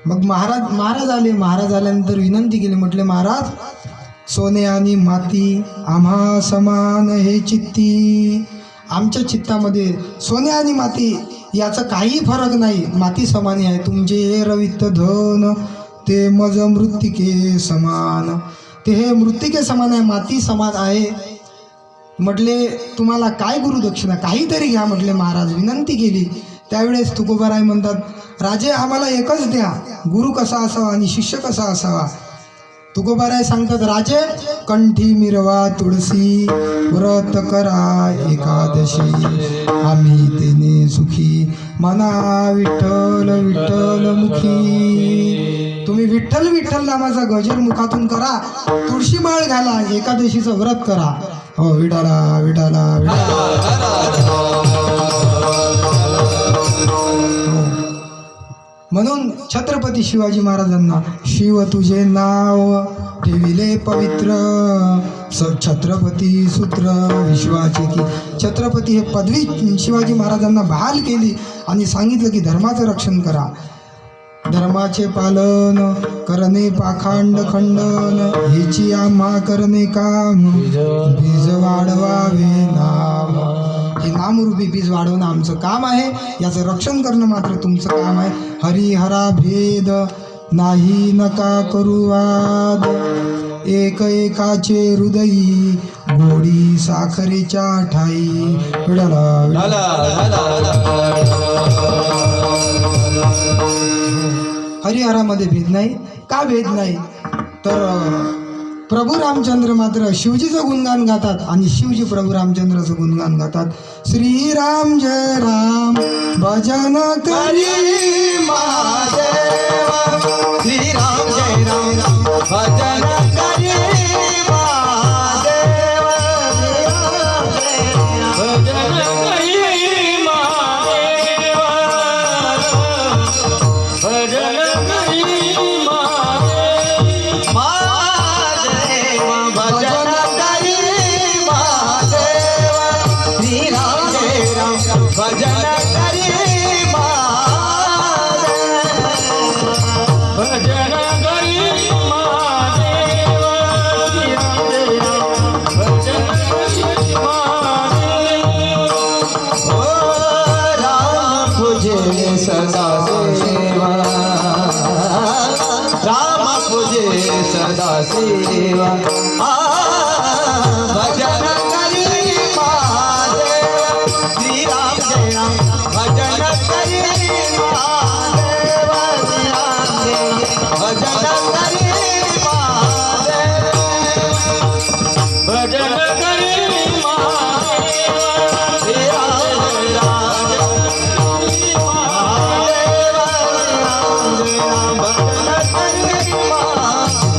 मग महाराज आल्यानंतर विनंती केली. म्हटले महाराज सोने आणि माती आम्हा समान हे चित्ती. आमच्या चित्तामध्ये सोने आणि माती याचा काही फरक नाही, माती समानी आहे. तुमचे हे रवित धन ते मज मृत्तिके समान. ते हे मृत्तिके समान आहे, माती समान आहे. म्हटले तुम्हाला काय गुरुदक्षिणा, काहीतरी घ्या. म्हटले महाराज विनंती केली. त्यावेळेस तुकोबाराय म्हणतात राजे आम्हाला एकच द्या, गुरु कसा असावा आणि शिष्य कसा असावा. तुकोबाराय सांगतात राजे कंठी मिरवा तुळशी, व्रत करा एकादशी, आम्ही तेने सुखी मना विठ्ठल विठ्ठल मुखी. तुम्ही विठ्ठल विठ्ठल नामाचा गजर मुखातून करा, तुळशी माळ घाला, एकादशीचं व्रत करा. हो विठाला विठाला म्हणून छत्रपती शिवाजी महाराजांना शिव तुझे नाव ठेविले पवित्र, छत्रपती सूत्र विश्वाचे की. छत्रपती हे पदवी शिवाजी महाराजांना बहाल केली आणि सांगितलं की धर्माचं रक्षण करा, धर्माचे पालन करणे पाखांड खंडन, हेची आम्हा करणे काम, बीज वाढवावे नाम. हे नामरूपी बीज वाढवणं आमचं काम आहे, याचं रक्षण करणं मात्र तुमचं काम आहे. हरिहरा भेद नाही नका करू वाद, एक एकाचे हृदयी गोडी साखरेच्या ठाई. हरिहरामध्ये भेद नाही. का भेद नाही तर प्रभू रामचंद्र मात्र शिवजीचं गुणगान गातात आणि शिवजी प्रभू रामचंद्राचं गुणगान गातात. श्रीराम जय राम भजन करी महादेव, श्रीराम जय राम भजन करी महादेव, भजन करी महादेव, भजन करी महादेव, भजन करी महादेव, श्रीराम जय राम भजन करी भजन करी महादेव, भजन करी महादेव. ओ राम तुझे सदा सेवा, राम तुझे सदा सेवा, भजन करी महादेव, श्रीराम जय राम भजन करी महादेव, भजन करी महादेव, भजन करी महादेव, श्रीराम जय राम महादेव, भजन करी महादेव.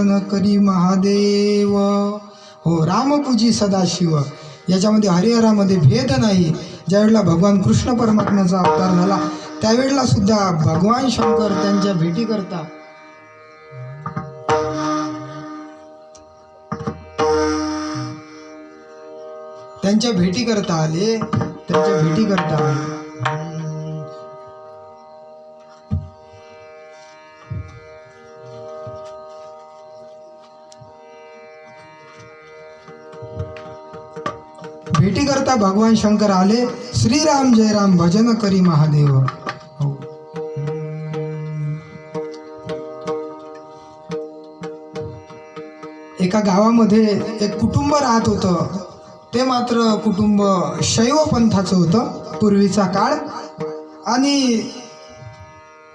भजन करी महादेव. हो, रामपूजी सदाशिव. याच्यामध्ये हरिहरामध्ये भेद नाही. ज्यावेळेला भगवान कृष्ण परमात्म्याचा अवतार झाला त्यावेळेला सुद्धा भगवान शंकर त्यांच्या भेटीकरता आले. भेटी करता भगवान शंकर आले. श्रीराम जय राम भजन करी महादेव. हो. एका गावामध्ये एक कुटुंब राहत होतं. ते मात्र कुटुंब शैव पंथाचं होतं पूर्वीचा काळ. आणि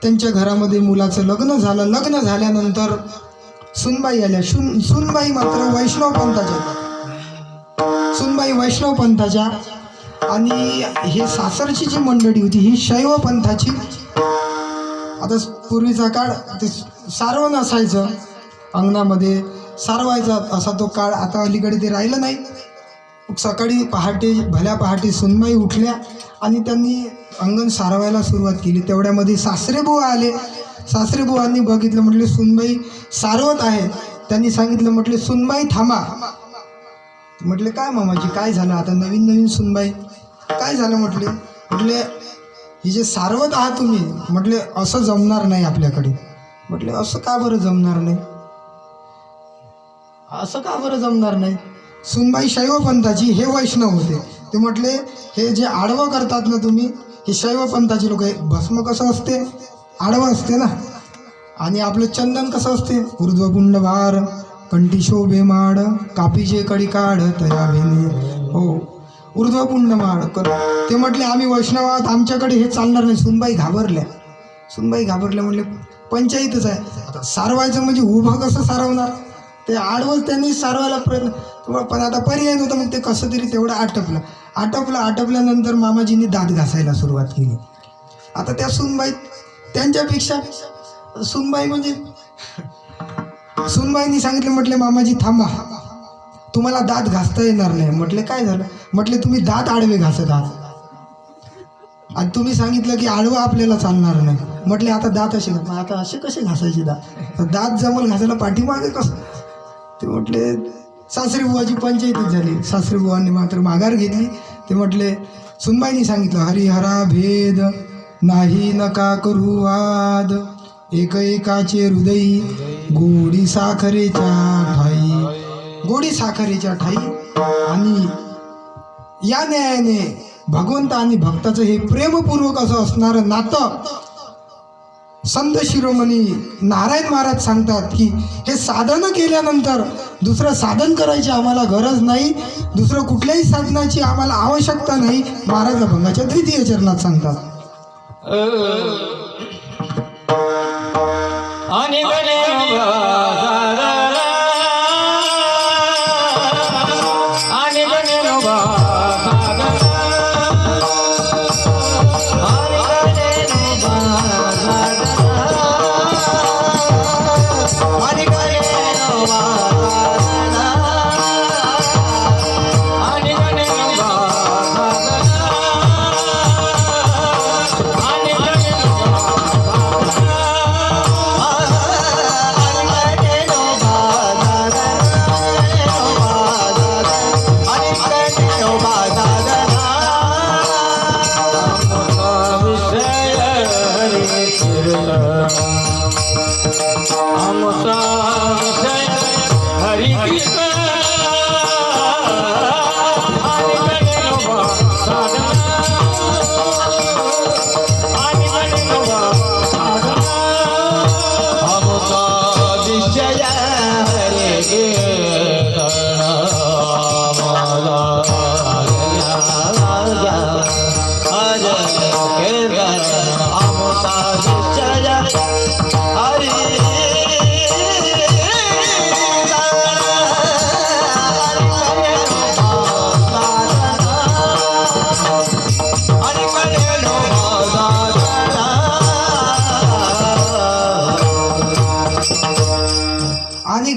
त्यांच्या घरामध्ये मुलाचं लग्न झालं. लग्न झाल्यानंतर सुनबाई आल्या. सुनबाई मात्र वैष्णव पंथाच्या. सुनबाई वैष्णव पंथाच्या. आणि हे सासरची जी मंडळी होती ही शैव पंथाची. आता पूर्वीचा काळ ते सारवण असायचं अंगणामध्ये, सारवायचा असा तो काळ. आता अलीकडे ते राहिलं नाही. सकाळी पहाटे भल्या पहाटे सुनबाई उठल्या आणि त्यांनी अंगण सारवायला सुरुवात केली. तेवढ्यामध्ये सासरेबुवा आले. सासरेबुवांनी बघितलं, म्हटले सुनबाई सारवत आहे. त्यांनी सांगितलं, म्हटले सुनबाई थांबा. म्हटले काय मामाजी काय झालं आता नवीन सुनबाई काय झालं. म्हटले ही जे सारवत आहात तुम्ही, म्हटले असं जमणार नाही आपल्याकडे. म्हटले असं का बरं जमणार नाही. सुनबाई शैव पंथाची, हे वैष्णव होते. ते म्हटले हे जे आडवं करतात ना तुम्ही, हे शैव पंथाची लोक. भस्म कसं असते, आडवं असते ना. आणि आपलं चंदन कसं असते, ऊर्ध्वपुंड भार कंठी शोभे माड कापीचे कडी काढ तया भेने. हो, ऊर्ध्वपुंड माड कर. ते म्हटले आम्ही वैष्णव आहोत, आमच्याकडे हे चालणार नाही. सुनबाई घाबरल्या. म्हटले पंचायतच आहे. आता सारवायचं म्हणजे उभं कसं सारवणार, ते आडवंच त्यांनी सारवायला प्रयत्न. पण आता पर्याय नव्हता. मग ते कसं तरी तेवढं आटपल्यानंतर मामाजींनी दात घासायला सुरुवात केली. आता त्या सुनबाई त्यांच्यापेक्षा सुनबाईंनी सांगितलं, म्हटले मामाजी थांबा, तुम्हाला दात घासता येणार नाही. म्हटले काय झालं. म्हटले तुम्ही दात आडवे घासत आहात आणि तुम्ही सांगितलं की आडवं आपल्याला चालणार नाही. म्हटले आता दात असे कसे घासायचे दात जमल घासायला पाठीमागे कसं. ते म्हटले सासरेबुवाची पंचायतच झाली. सासरेबुवांनी मात्र माघार घेतली. ते म्हटले सुनबाईंनी सांगितलं हरिहरा भेद नाही नका करू वाद. एकाचे हृदयी गोडी साखरेच्या ठाई. आणि या न्यायाने भगवंत आणि भक्ताचं हे प्रेमपूर्वक असं असणारं नातं संत शिरोमणी नारायण महाराज सांगतात की हे साधन केल्यानंतर दुसरं साधन करायची आम्हाला गरज नाही, दुसरं कुठल्याही साधनाची आम्हाला आवश्यकता नाही. महाराज अभंगाच्या द्वितीय चरणात सांगतात. आणि हरी कृष्ण हरी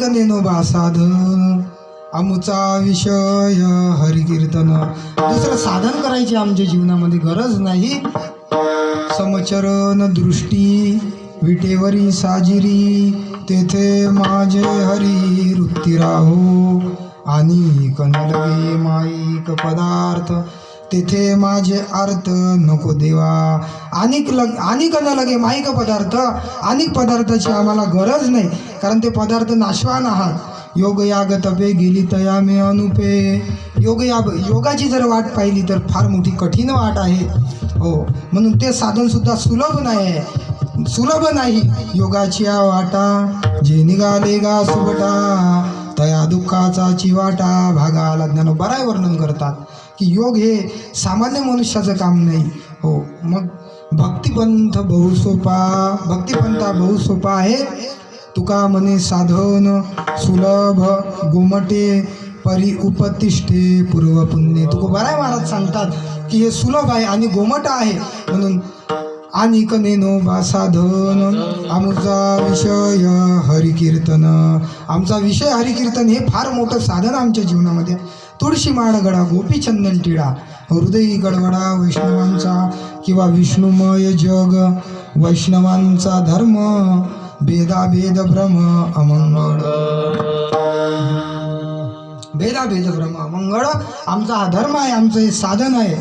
अनिक नेनोबा साधन आमुचा विषय हरिकीर्तन. दुसरं साधन करायची आमच्या जीवनामध्ये गरज नाही. समचरण दृष्टी विटेवरी साजिरी तेथे माझे हरी वृत्ती राहो. आणि कनलगे माईक पदार्थ तेथे माझे अर्थ नको देवा. आणि न लगे माईक पदार्थ, अनेक पदार्थाची आम्हाला गरज नाही, कारण ते पदार्थ नाशवान आहात. योग याग तपे गेली तया मे अनुपे. योगाची जर वाट पाहिली तर फार मोठी कठीण वाट आहे. हो, म्हणून ते साधनसुद्धा सुलभ नाही. योगाची वाटा जे निघाले गा सुबटा तया दुःखाचा चिवाटा. भागाला ज्ञान बराय वर्णन करतात की योग हे सामान्य मनुष्याचं काम नाही. हो, मग भक्तिपंथा बहु सोपा आहे. तुका म्हणे साधन सुलभ गोमटे परी उपतिष्ठे पूर्व पुण्य. तुकोबाराय महाराज सांगतात की हे सुलभ आहे आणि गोमट आहे. म्हणून आणि नेनोबा साधन आमचा विषय हरिकीर्तन. आमचा विषय हरिकीर्तन हे फार मोठं साधन आमच्या जीवनामध्ये. तुळशी माळ गडा गोपी चंदन टिळा हृदयी गडवडा वैष्णवांचा किंवा विष्णुमय जग वैष्णवांचा धर्म भेदाभेद भ्रम अमंगळ. भेदाभेद भ्रम अमंगळ आमचा हा धर्म आहे, आमचं हे साधन आहे.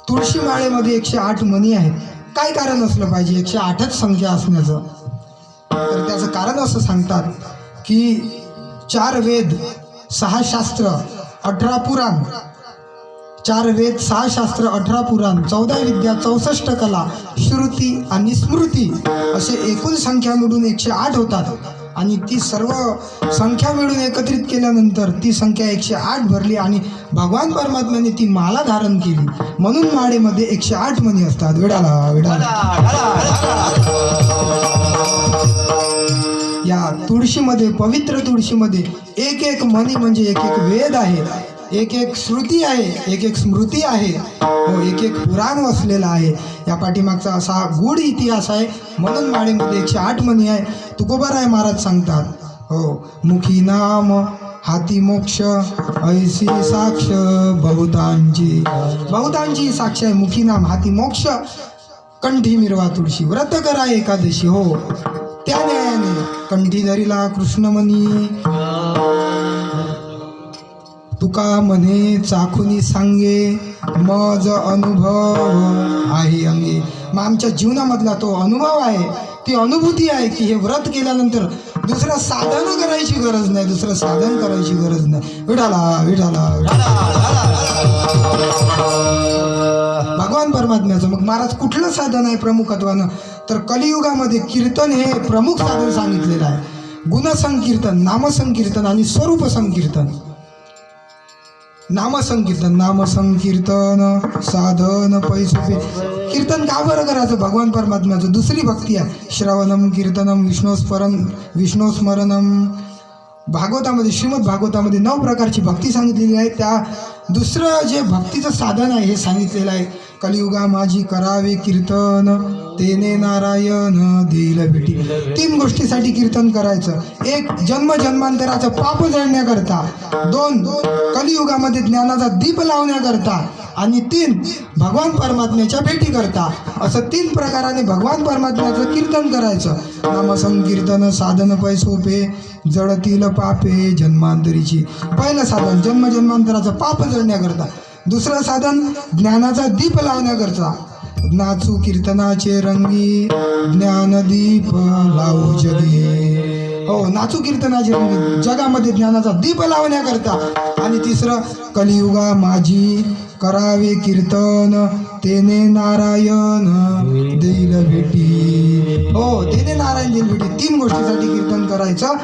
तुळशी माळेमध्ये 108 मणी आहेत. काय कारण असलं पाहिजे 108च संख्या असण्याचं? तर त्याचं कारण असं सांगतात की 4 वेद 6 शास्त्र 18 पुराण, 4 वेद 6 शास्त्र 18 पुराण 14 विद्या 64 कला श्रुती आणि स्मृती असे एकूण संख्या मिळून 108 होतात. आणि ती सर्व संख्या मिळून एकत्रित केल्यानंतर ती संख्या 108 भरली आणि भगवान परमात्म्याने ती माला धारण केली. म्हणून माळेमध्ये 108 मणी असतात. विडाला या तुळशीमध्ये, पवित्र तुळशीमध्ये एक मणी म्हणजे एक वेद आहे, एक श्रुती आहे, एक स्मृती आहे, हो, एक पुराण वसलेलं आहे. या पाठीमागचा असा गूढ इतिहास आहे. म्हणून माळेमध्ये 108 मणी आहे. तुकोबाराय महाराज सांगतात, हो, मुखी नाम हाती मोक्ष ऐसी साक्ष बहुतांची साक्ष आहे. मुखी नाम हाती मोक्ष कंठी मिरवा तुळशी व्रत करा एकादशी. हो, त्या न्यायाने कंठी धरिला कृष्णमणी. तुका म्हणे चाखुनी सांगे मज अनुभव आहे अंगे. मग आमच्या जीवनामधला तो अनुभव आहे, ती अनुभूती आहे की हे व्रत केल्यानंतर दुसरं साधन करायची गरज नाही, दुसरं साधन करायची गरज नाही. विठाला भगवान परमात्म्याचं. मग महाराज कुठलं साधन आहे प्रमुखत्वानं? तर कलियुगामध्ये कीर्तन हे प्रमुख साधन सांगितलेलं आहे. गुणसंकीर्तन, नामसंकीर्तन आणि स्वरूप संकीर्तन. नामसंकीर्तन साधन पैसोपे. कीर्तन का बरं करायचं? भगवान परमात्म्याचं. दुसरी भक्ती आहे श्रवणम कीर्तनम विष्णुस्मरणम. भागवतामध्ये, श्रीमद भागवतामध्ये 9 प्रकारची भक्ती सांगितलेली आहे. त्या दुसरं जे भक्तीचं साधन आहे हे सांगितलेलं आहे. कलियुगा माझी करावे कीर्तन तेने नारायण देईल भेटी. 3 गोष्टीसाठी कीर्तन करायचं. 1 जन्मजन्मांतराचं पाप जळण्याकरता, 2 कलियुगामध्ये ज्ञानाचा दीप लावण्याकरता, आणि 3 भगवान परमात्म्याच्या भेटी करता. असं 3 प्रकाराने भगवान परमात्म्याचं कीर्तन करायचं. नामसंकीर्तन साधन पैसोपे जळतील पापे जन्मांतरीची. पहिलं साधन जन्मजन्मांतराचं पाप जळण्याकरता. दुसरं साधन ज्ञानाचा दीप लावण्याकरता. नाचू कीर्तनाचे रंगी ज्ञानदीप लावू जगी. हो, नाचू कीर्तनाचे रंगी जगामध्ये ज्ञानाचा दीप लावण्याकरता. आणि तिसरं कलियुगा माझी करावे कीर्तन तेने नारायण देईल भेटी. हो, तेने नारायण देईल भेटी. 3 गोष्टीसाठी कीर्तन करायचं.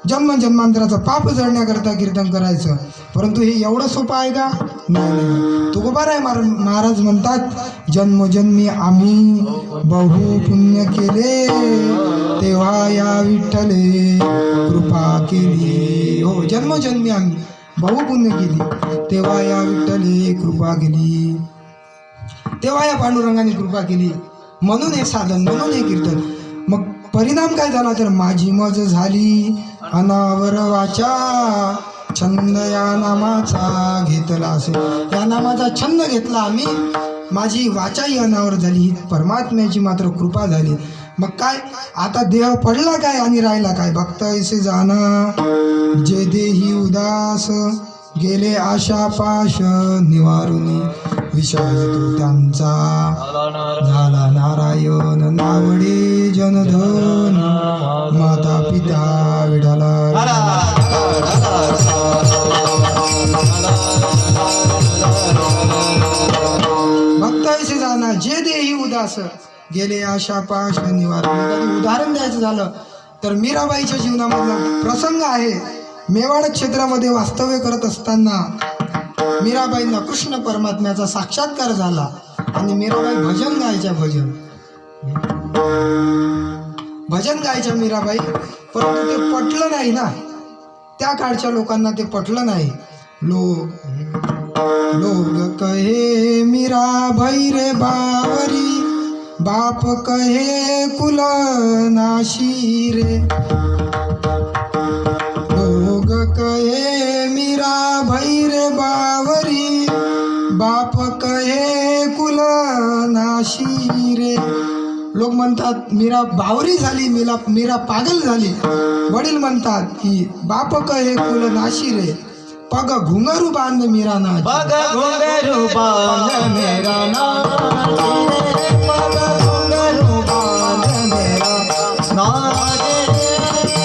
जन्मजन्मांतराचं पाप जळण्याकरता कीर्तन करायचं. परंतु हे एवढं सोपं आहे का? नाही. तुकोबाराय महाराज म्हणतात, जन्मोजन्मी आम्ही बहु पुण्य केले तेव्हा या विठ्ठले कृपा केली. हो, जन्मोजन्मी आम्ही बहु पुण्य केली तेव्हा या विठ्ठले कृपा केली, तेव्हा या पांडुरंगाने कृपा केली. म्हणून हे साधन, म्हणून हे कीर्तन. मग परिणाम काय झाला तर माझी मज झाली अनावर वाचा, छंद या नामाचा घेतला असे, या नामाचा छंद घेतला आम्ही, माझी वाचाही अनावर झाली, ही परमात्म्याची मात्र कृपा झाली. मग काय आता देह पडला काय आणि राहिला काय. भक्त ऐसे जाना जे देही उदास, गेले आशा पाश निवारुनी, विषय तो त्यांचा झाला नारायण, नावडे जनधन माता पिता विडाला. भक्त ऐसे जाना जे देही उदास, गेले आशा पाश निवारण. उदाहरण द्यायचं झालं तर मीराबाईच्या जीवनामधला प्रसंग आहे. मेवाड क्षेत्रामध्ये वास्तव्य करत असताना मीराबाईंना कृष्ण परमात्म्याचा साक्षात्कार झाला आणि मीराबाई भजन गायच्या भजन गायच्या मीराबाई. परंतु ते पटलं नाही ना, त्या काळच्या लोकांना ते पटलं नाही. लोग कहे मीराबाई रे बावरी, बाप कहे कुल नाशी रे. लोग कहे मीराबाई रे बावरी, बाप कहे कुल नाशी रे. लोक म्हणतात मीरा बावरी झाली, मीरा पागल झाली. वडील म्हणतात की बाप कहे कुल नाशी रे, पग घुंगरू बांध मीरा ना, पग घुंगरू बांध मेरा नाच रे, पग घुंगरू बांध मेरा नाच रे,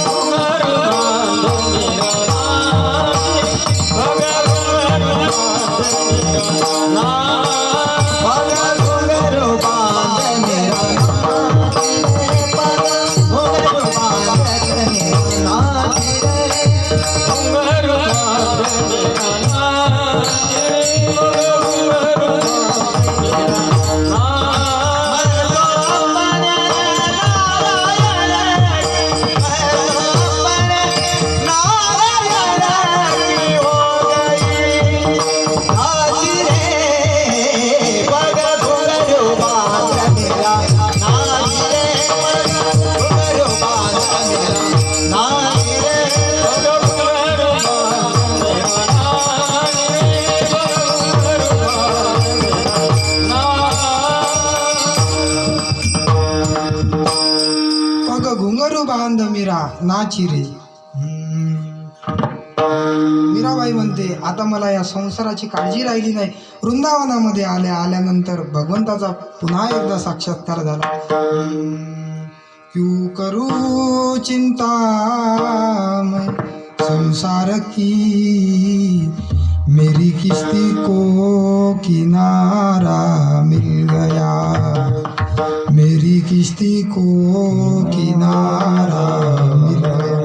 घुंगरू बांध मेरा नाच, पग घुंगरू बांध मेरा नाच, पग घुंगरू बांध मेरा नाच रे, पग घुंगरू बांध मेरा नाच रे, घुंगरू बांध मीरा नाची रे. मीराबाई म्हणते आता मला या संसाराची काळजी राहिली नाही. वृंदावनामध्ये आल्यानंतर भगवंताचा पुन्हा एकदा साक्षात्कार झाला. क्यों करू चिंता मैं संसार की, मेरी किस्ती को किनारा मिल गया, मेरी किस्ती को किनारा मिल गया,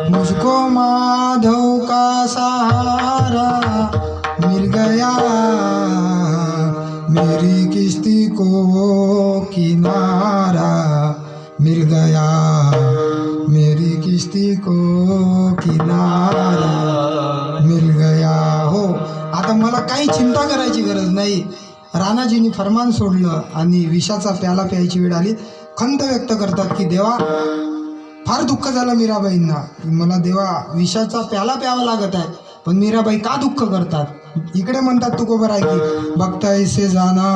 मुझको माधव का सहारा मिल गया, मेरी किस्ती को किनारा मिल गया, मेरी किस्ती को किनारा मिल गया. हो आता मला काही चिंता करायची गरज नाही. राणाजींनी फरमान सोडलं आणि विषाचा प्याला प्यायची वेळ आली. खंत व्यक्त करतात की देवा फार दुःख झालं मीराबाईंना, मला देवा विषाचा प्याला प्यावा लागत आहे. पण मीराबाई का दुःख करतात. इकडे म्हणतात तुकोबर आहे की भक्त ऐसे जाना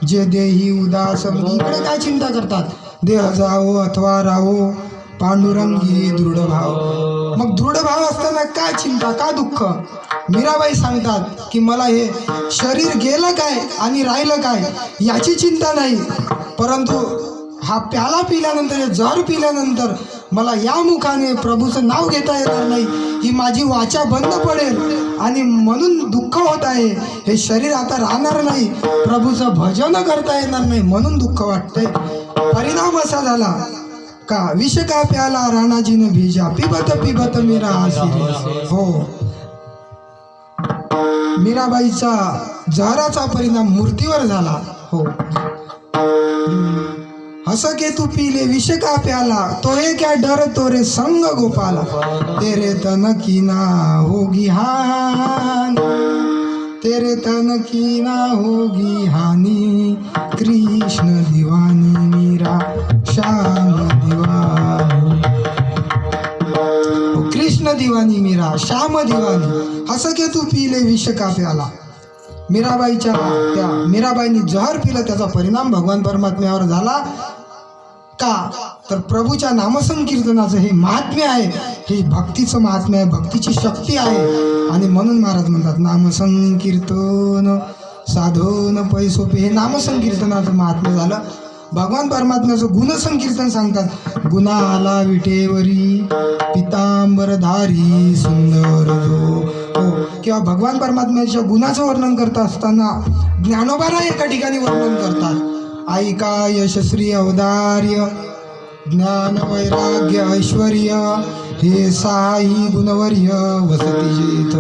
जे देही उदास. इकडे काय चिंता करतात, देह जावो अथवा राहो पांडुरंगी दृढ भाव. मग दृढ भाव असताना काय चिंता का दुःख. मीराबाई सांगतात की मला हे शरीर गेलं काय आणि राहिलं काय याची चिंता नाही, परंतु हा प्याला पिल्यानंतर, जर पिल्यानंतर मला या मुखाने प्रभूचं नाव घेता येणार नाही, ही माझी वाचा बंद पडेल आणि म्हणून दुःख होत आहे. हे शरीर आता राहणार नाही, प्रभूचं भजन करता येणार नाही म्हणून दुःख वाटतंय. परिणाम असा झाला का विष का प्याला राणाजीनं भिजा, पिबत पिबत मीरा आसी. हो मीराबाईचा जहराचा परिणाम मूर्तीवर झाला. हो हस के तू पीले विष का प्याला, तो है क्या डर तोरे संग गोपाला, तेरे तन की ना होगी हानि, तेरे तन की ना होगी हानि, कृष्ण दीवानी मीरा श्याम दीवानी. दिवानी मीरा श्याम दिवानी हस के तू पिले विष का प्याला. मीराबाईच्या त्या मीराबाईंनी जहर पिलं, त्याचा परिणाम भगवान परमात्म्यावर झाला का तर प्रभूच्या नामसंकीर्तनाचं हे महात्म्य आहे, हे भक्तीचं महात्म्य आहे, भक्तीची शक्ती आहे. आणि म्हणून महाराज म्हणतात नामसंकीर्तन साधन पैसोपे, हे नामसंकीर्तनाचं महात्म्य झालं. भगवान परमात्म्याचं गुणसंकीर्तन सांगतात. गुणाला विटेवरी पितांबरधारी सुंदर जो हो, किंवा भगवान परमात्म्याच्या गुणाचं वर्णन करत असताना ज्ञानोबाला एका ठिकाणी वर्णन करतात. ऐका यशस्वी औदार्य ज्ञान वैराग्य ऐश्वर्य हे साई गुणवर्य वसती जेथ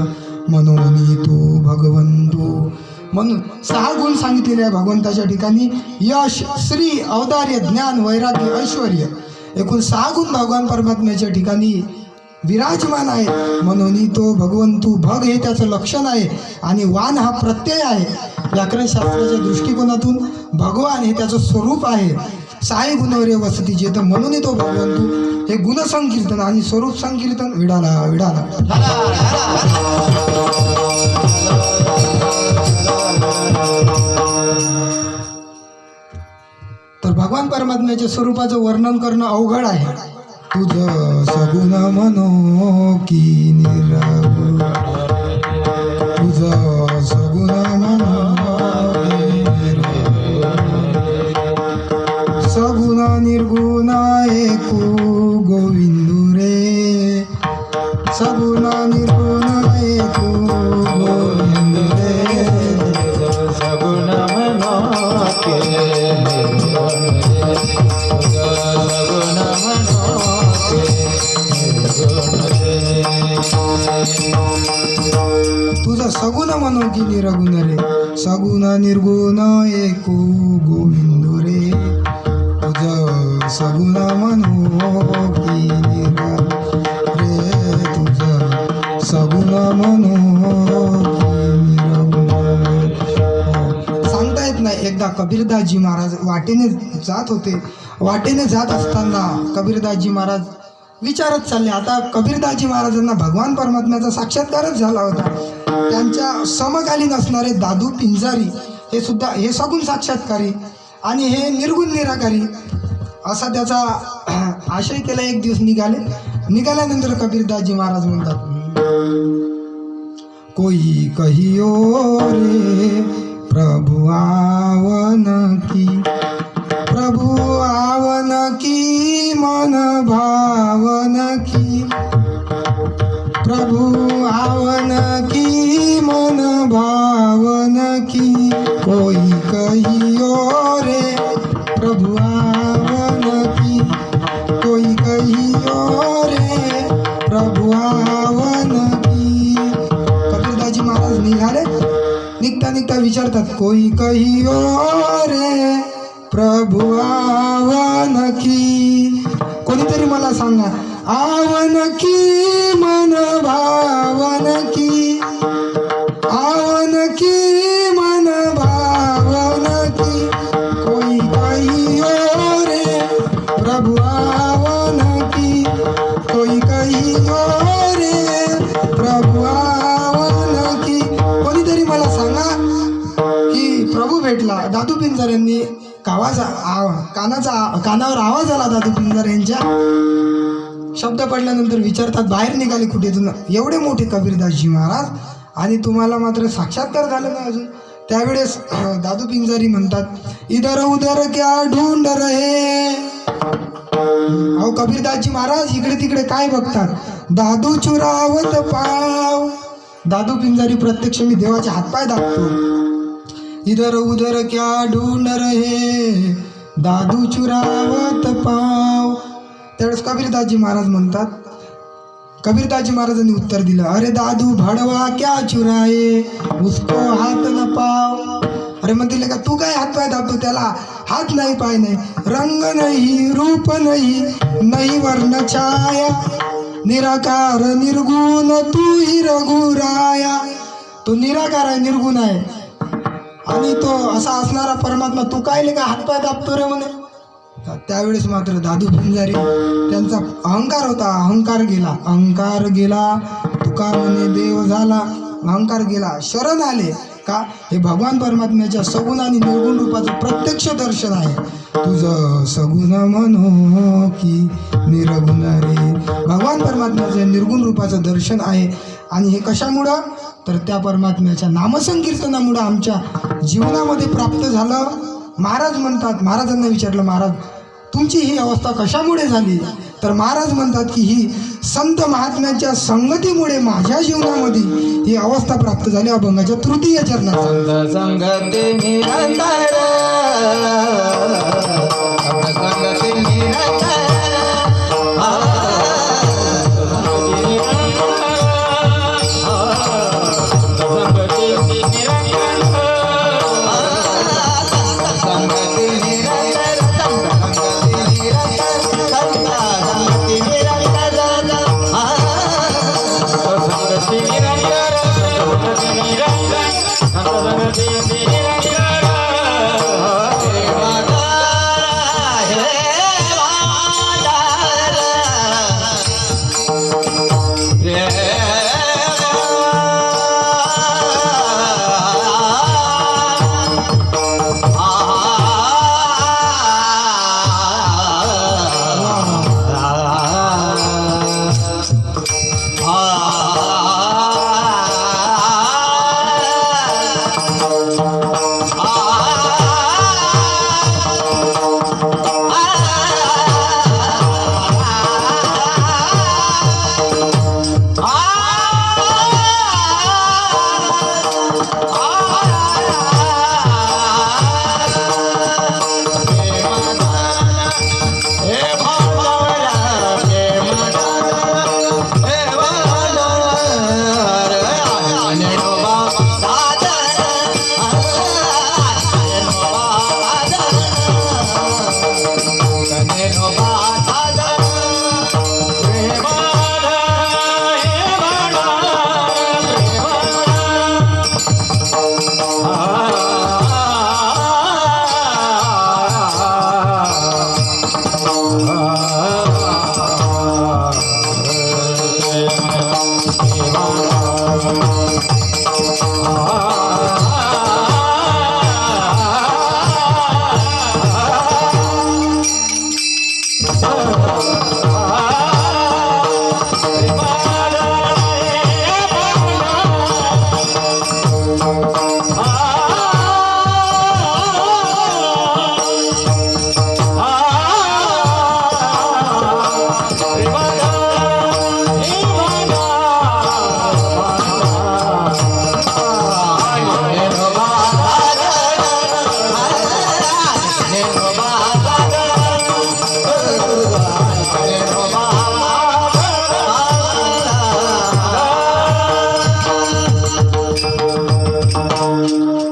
म्हणून तू भगवंतू. म्हणून 6 गुण सांगितलेले आहे भगवंताच्या ठिकाणी. यश श्री औदार्य ज्ञान वैराग्य ऐश्वर्य, एकूण 6 गुण भगवान परमात्म्याच्या ठिकाणी विराजमान आहे. म्हणून तो भगवंतू, भग हे त्याचं लक्षण आहे आणि वान हा प्रत्यय आहे. व्याकरणशास्त्राच्या दृष्टिकोनातून भगवान हे त्याचं स्वरूप आहे. साई गुणवरे वसती जेथ म्हणून तो भगवंतू, हे गुणसंकीर्तन आणि स्वरूप संकीर्तन विडाला विडाला. तर भगवान परमात्म्याच्या स्वरूपाचं वर्णन करणं अवघड आहे. तुझ सगुण मनो की निरगुण, तुझ सगुण मनो सगुण निर्गुण एकू गोविंदू रे, सगुण निर्गुण एकू गोविंदू रे, सगुण मनो के सगुण मनो तुझं सगुण मनो की निरगुण रे, सगुण निर्गुण एकू गोविंदू रे, तुझं सगुण मनो की निरगुण रे, तुझं सगुण मनो की निरगुण. सांगता येत नाही. एकदा कबीरदासजी महाराज वाटेने जात होते. वाटेने जात असताना कबीरदासजी महाराज विचारत चालले. आता कबीरदासजी महाराजांना भगवान परमात्म्याचा साक्षात्कारच झाला होता. त्यांच्या समकालीन असणारे दादू पिंजारी हे सुद्धा हे सगुण साक्षात्कारी आणि हे निर्गुण निराकारी असा त्याचा आशय केला. एक दिवस निघाल्यानंतर कबीरदासजी महाराज म्हणतात, कोई कहियो रे प्रभु आवन की, प्रभु आवन की मन भावन की, प्रभु आवन की मन भावन की, कोई कहियो रे प्रभु आवन की, कोई कहियो रे प्रभु आवन की. कबीरदासजी महाराज निघाले. निघता विचारतात, कोई कहियो रे प्रभु आवन की. कोणीतरी मला सांगा, आवन की मन भावन की, आवन की मन भावन की, कोई कहियो रे प्रभु आवन की, कोई कहियो रे प्रभु आवन की. कोणीतरी मला सांगा की प्रभू भेटला. दादू पिंजर यांनी कानावर आवाज आला. दादू पिंजर यांच्या शब्द पडल्यानंतर विचारतात, बाहेर निघाले कुठेतून एवढे मोठे कबीरदासजी महाराज आणि तुम्हाला मात्र साक्षात्कार झाला नाही अजून. त्यावेळेस दादू पिंजारी म्हणतात, इधर उधर क्या ढूंढ रहे. अहो कबीरदासजी महाराज इकडे तिकडे काय बघतात. दादू चुरावत पाव. दादू पिंजारी प्रत्यक्ष मी देवाचे हातपाय दाबतो. इधर उधर क्या ढूंढ रहे दादू चुरावत पाव. त्यावेळेस कबीरदासजी महाराज म्हणतात, कबीरदासजी महाराजांनी उत्तर दिलं, अरे दादू भडवा क्या चुराए उसको हात न पाव. अरे म्हणतील का तू काय हातपाय दाबतो, त्याला हात नाही पाय नाही, रंग नाही रूप नाही, नाही वर्ण छाया, निराकार निर्गुण तू ही रघुराया. तो निराकार आहे, निर्गुण आहे आणि तो असा असणारा परमात्मा तू काय का हातपाय दाबतो रे म्हणे. त्यावेळेस मात्र दादू पिंजारे त्यांचा अहंकार होता, अहंकार गेला तुका म्हणे देव झाला, अहंकार गेला, शरण आले का हे भगवान परमात्म्याच्या सगुण आणि निर्गुण रूपाचं प्रत्यक्ष दर्शन आहे. तुझं सगुण म्हणो की निर्गुण रे, भगवान परमात्म्याचं निर्गुण रूपाचं दर्शन आहे. आणि हे कशामुळं तर त्या परमात्म्याच्या नामसंकीर्तनामुळं आमच्या जीवनामध्ये प्राप्त झालं. महाराज म्हणतात, महाराजांना विचारलं, महाराज तुमची ही अवस्था कशामुळे झाली? तर महाराज म्हणतात की ही संत महात्म्याच्या संगतीमुळे माझ्या जीवनामध्ये ही अवस्था प्राप्त झाली. अभंगाच्या तृतीय चरणात संत संगती निरंतर, संत संगती निरंतर,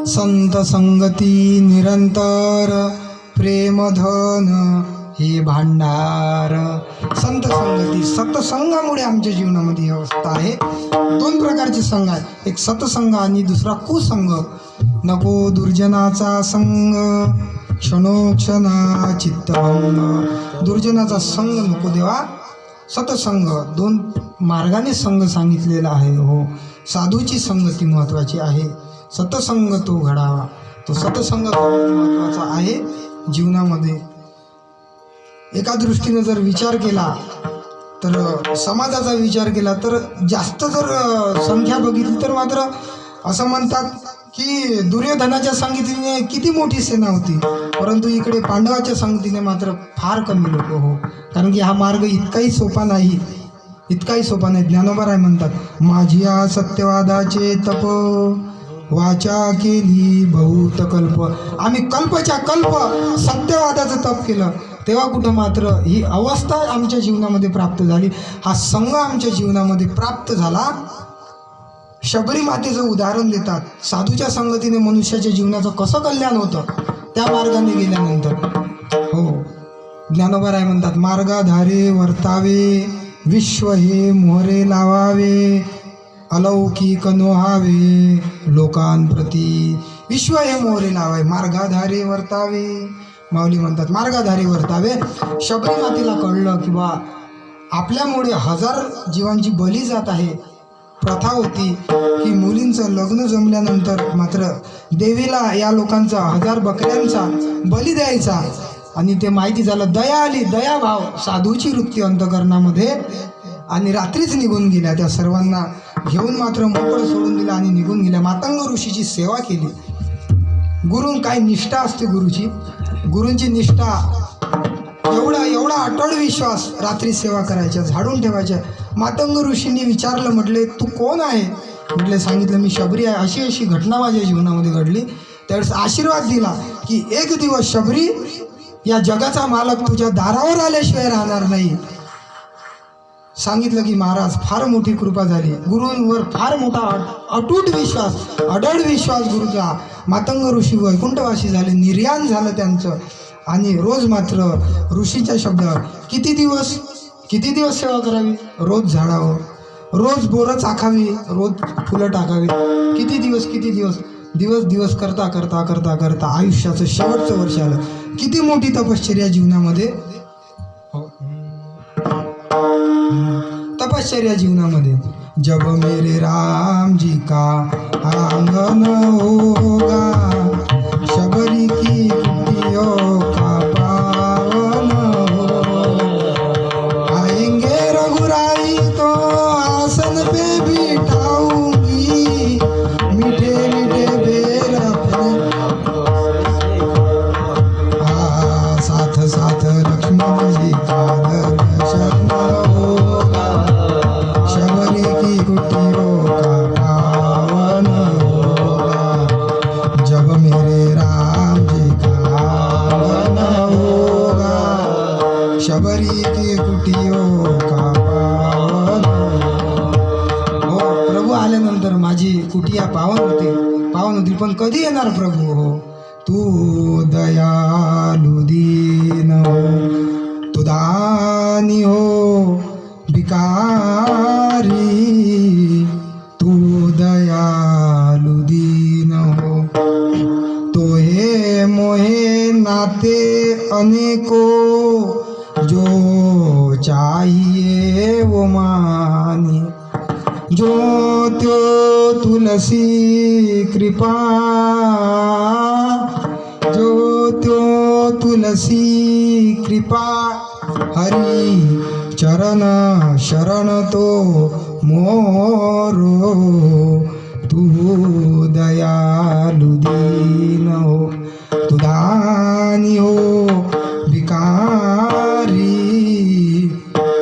संत संगती निरंतर प्रेमधन हे भांडार. संत संगती, सतसंगामुळे आमच्या जीवनामध्ये ही अवस्था आहे. दोन प्रकारचे संघ आहेत, एक सतसंग आणि दुसरा कुसंग. नको दुर्जनाचा संग क्षणोक्षणा चित्तभंग. दुर्जनाचा संग नको देवा, सतसंग. दोन मार्गाने संग सांगितलेला आहे. हो, साधूची संगती महत्त्वाची आहे, सतसंग तो घडावा. तो सतसंग महत्त्वाचा आहे जीवनामध्ये. एका दृष्टीने जर विचार केला तर समाजाचा विचार केला तर जास्त जर संख्या बघितली तर मात्र असं म्हणतात की दुर्योधनाच्या संगतीने किती मोठी सेना होती, परंतु इकडे पांडवाच्या संगतीने मात्र फार कमी लोक. हो, कारण की हा मार्ग इतकाही सोपा नाही, इतकाही सोपा नाही. ज्ञानोबा म्हणतात, माझी या सत्यवादाचे तप वाचा केली बहुत कल्प. आम्ही कल्पच्या कल्प सत्यवादाचं तप केलं, तेव्हा कुठं मात्र ही अवस्था आमच्या जीवनामध्ये प्राप्त झाली, हा संघ आमच्या जीवनामध्ये प्राप्त झाला. शबरी मातेचं उदाहरण देतात, साधूच्या संगतीने मनुष्याच्या जीवनाचं कसं कल्याण होतं त्या मार्गाने गेल्यानंतर. हो, ज्ञानोबा राय म्हणतात, मार्गाधारे वर्तावे विश्व हे मोहरे लावावे, अलौकिक नोहावे लोकांप्रती. विश्व हे मोहरे लावावे, मार्गाधारे वर्तावे माऊली म्हणतात मार्गाधारी वर्तावे. शबरी मातेला कळलं की बा आपल्यामुळे हजार जीवांची बली जात आहे. प्रथा होती की मुलींचं लग्न जमल्यानंतर मात्र देवीला या लोकांचा 1000 बकऱ्यांचा बली द्यायचा. आणि ते माहिती झालं, दया आली, दयाभाव, साधूची वृत्ती अंतकरणामध्ये, आणि रात्रीच निघून गेल्या. त्या सर्वांना घेऊन मात्र मोकळं सोडून दिलं आणि निघून गेल्या. मातंग ऋषीची सेवा केली. गुरु काय निष्ठा असते गुरुची, गुरूंची निष्ठा, एवढा अटळ विश्वास. रात्री सेवा करायच्या, झाडून ठेवायच्या. मातंग ऋषींनी विचारलं, म्हटले तू कोण आहे? म्हटले सांगितलं मी शबरी आहे. अशी अशी घटना माझ्या जीवनामध्ये घडली. त्यावेळेस आशीर्वाद दिला की एक दिवस शबरी या जगाचा मालक तुझ्या दारावर आल्याशिवाय राहणार नाही. सांगितलं की महाराज फार मोठी कृपा झाली, गुरूंवर फार मोठा अटूट विश्वास, अढळ विश्वास गुरुचा. मातंग ऋषी वैकुंठवासी झाले, निर्याण झालं त्यांचं. आणि रोज मात्र ऋषीच्या शब्दावर किती दिवस सेवा करावी? रोज झाडावं, रोज बोरं चाखावी, रोज फुलं टाकावी. किती दिवस करता करता करता करता आयुष्याचं शेवटचं वर्ष आलं. किती मोठी तपश्चर्या जीवनामध्ये, तपश्चर्या जीवनामध्ये. जब मेरे राम जी का आंगन होगा, शबरी की कुटियों का पावन होगा. आएंगे रघुराई तो आसन पे बिठाऊंगी, मीठे मीठे बेर अपने साथ साथ लक्ष्मण जी का दर्शन होगा. शबरी की कुटियों का पावन होगा, जब मेरे राम जी का आगमन होगा. शबरी की कुटियों का पावन हो. प्रभू आल्यानंतर माझी कुटिया पावन होतील. पण कधी येणार प्रभू? हो, तू दयालु दीन हो, तू दानी हो भिकारी, तू दयालु दीन हो. तो हे मोहे नाते अनेको, जो चाहिए वो मानी, जो त्यो तुलसी कृपा, जो त्यो तुलसी कृपा. हरि चरण शरण तो मोरो, तू दयालु दीन हो, तू दानी हो भिकारी,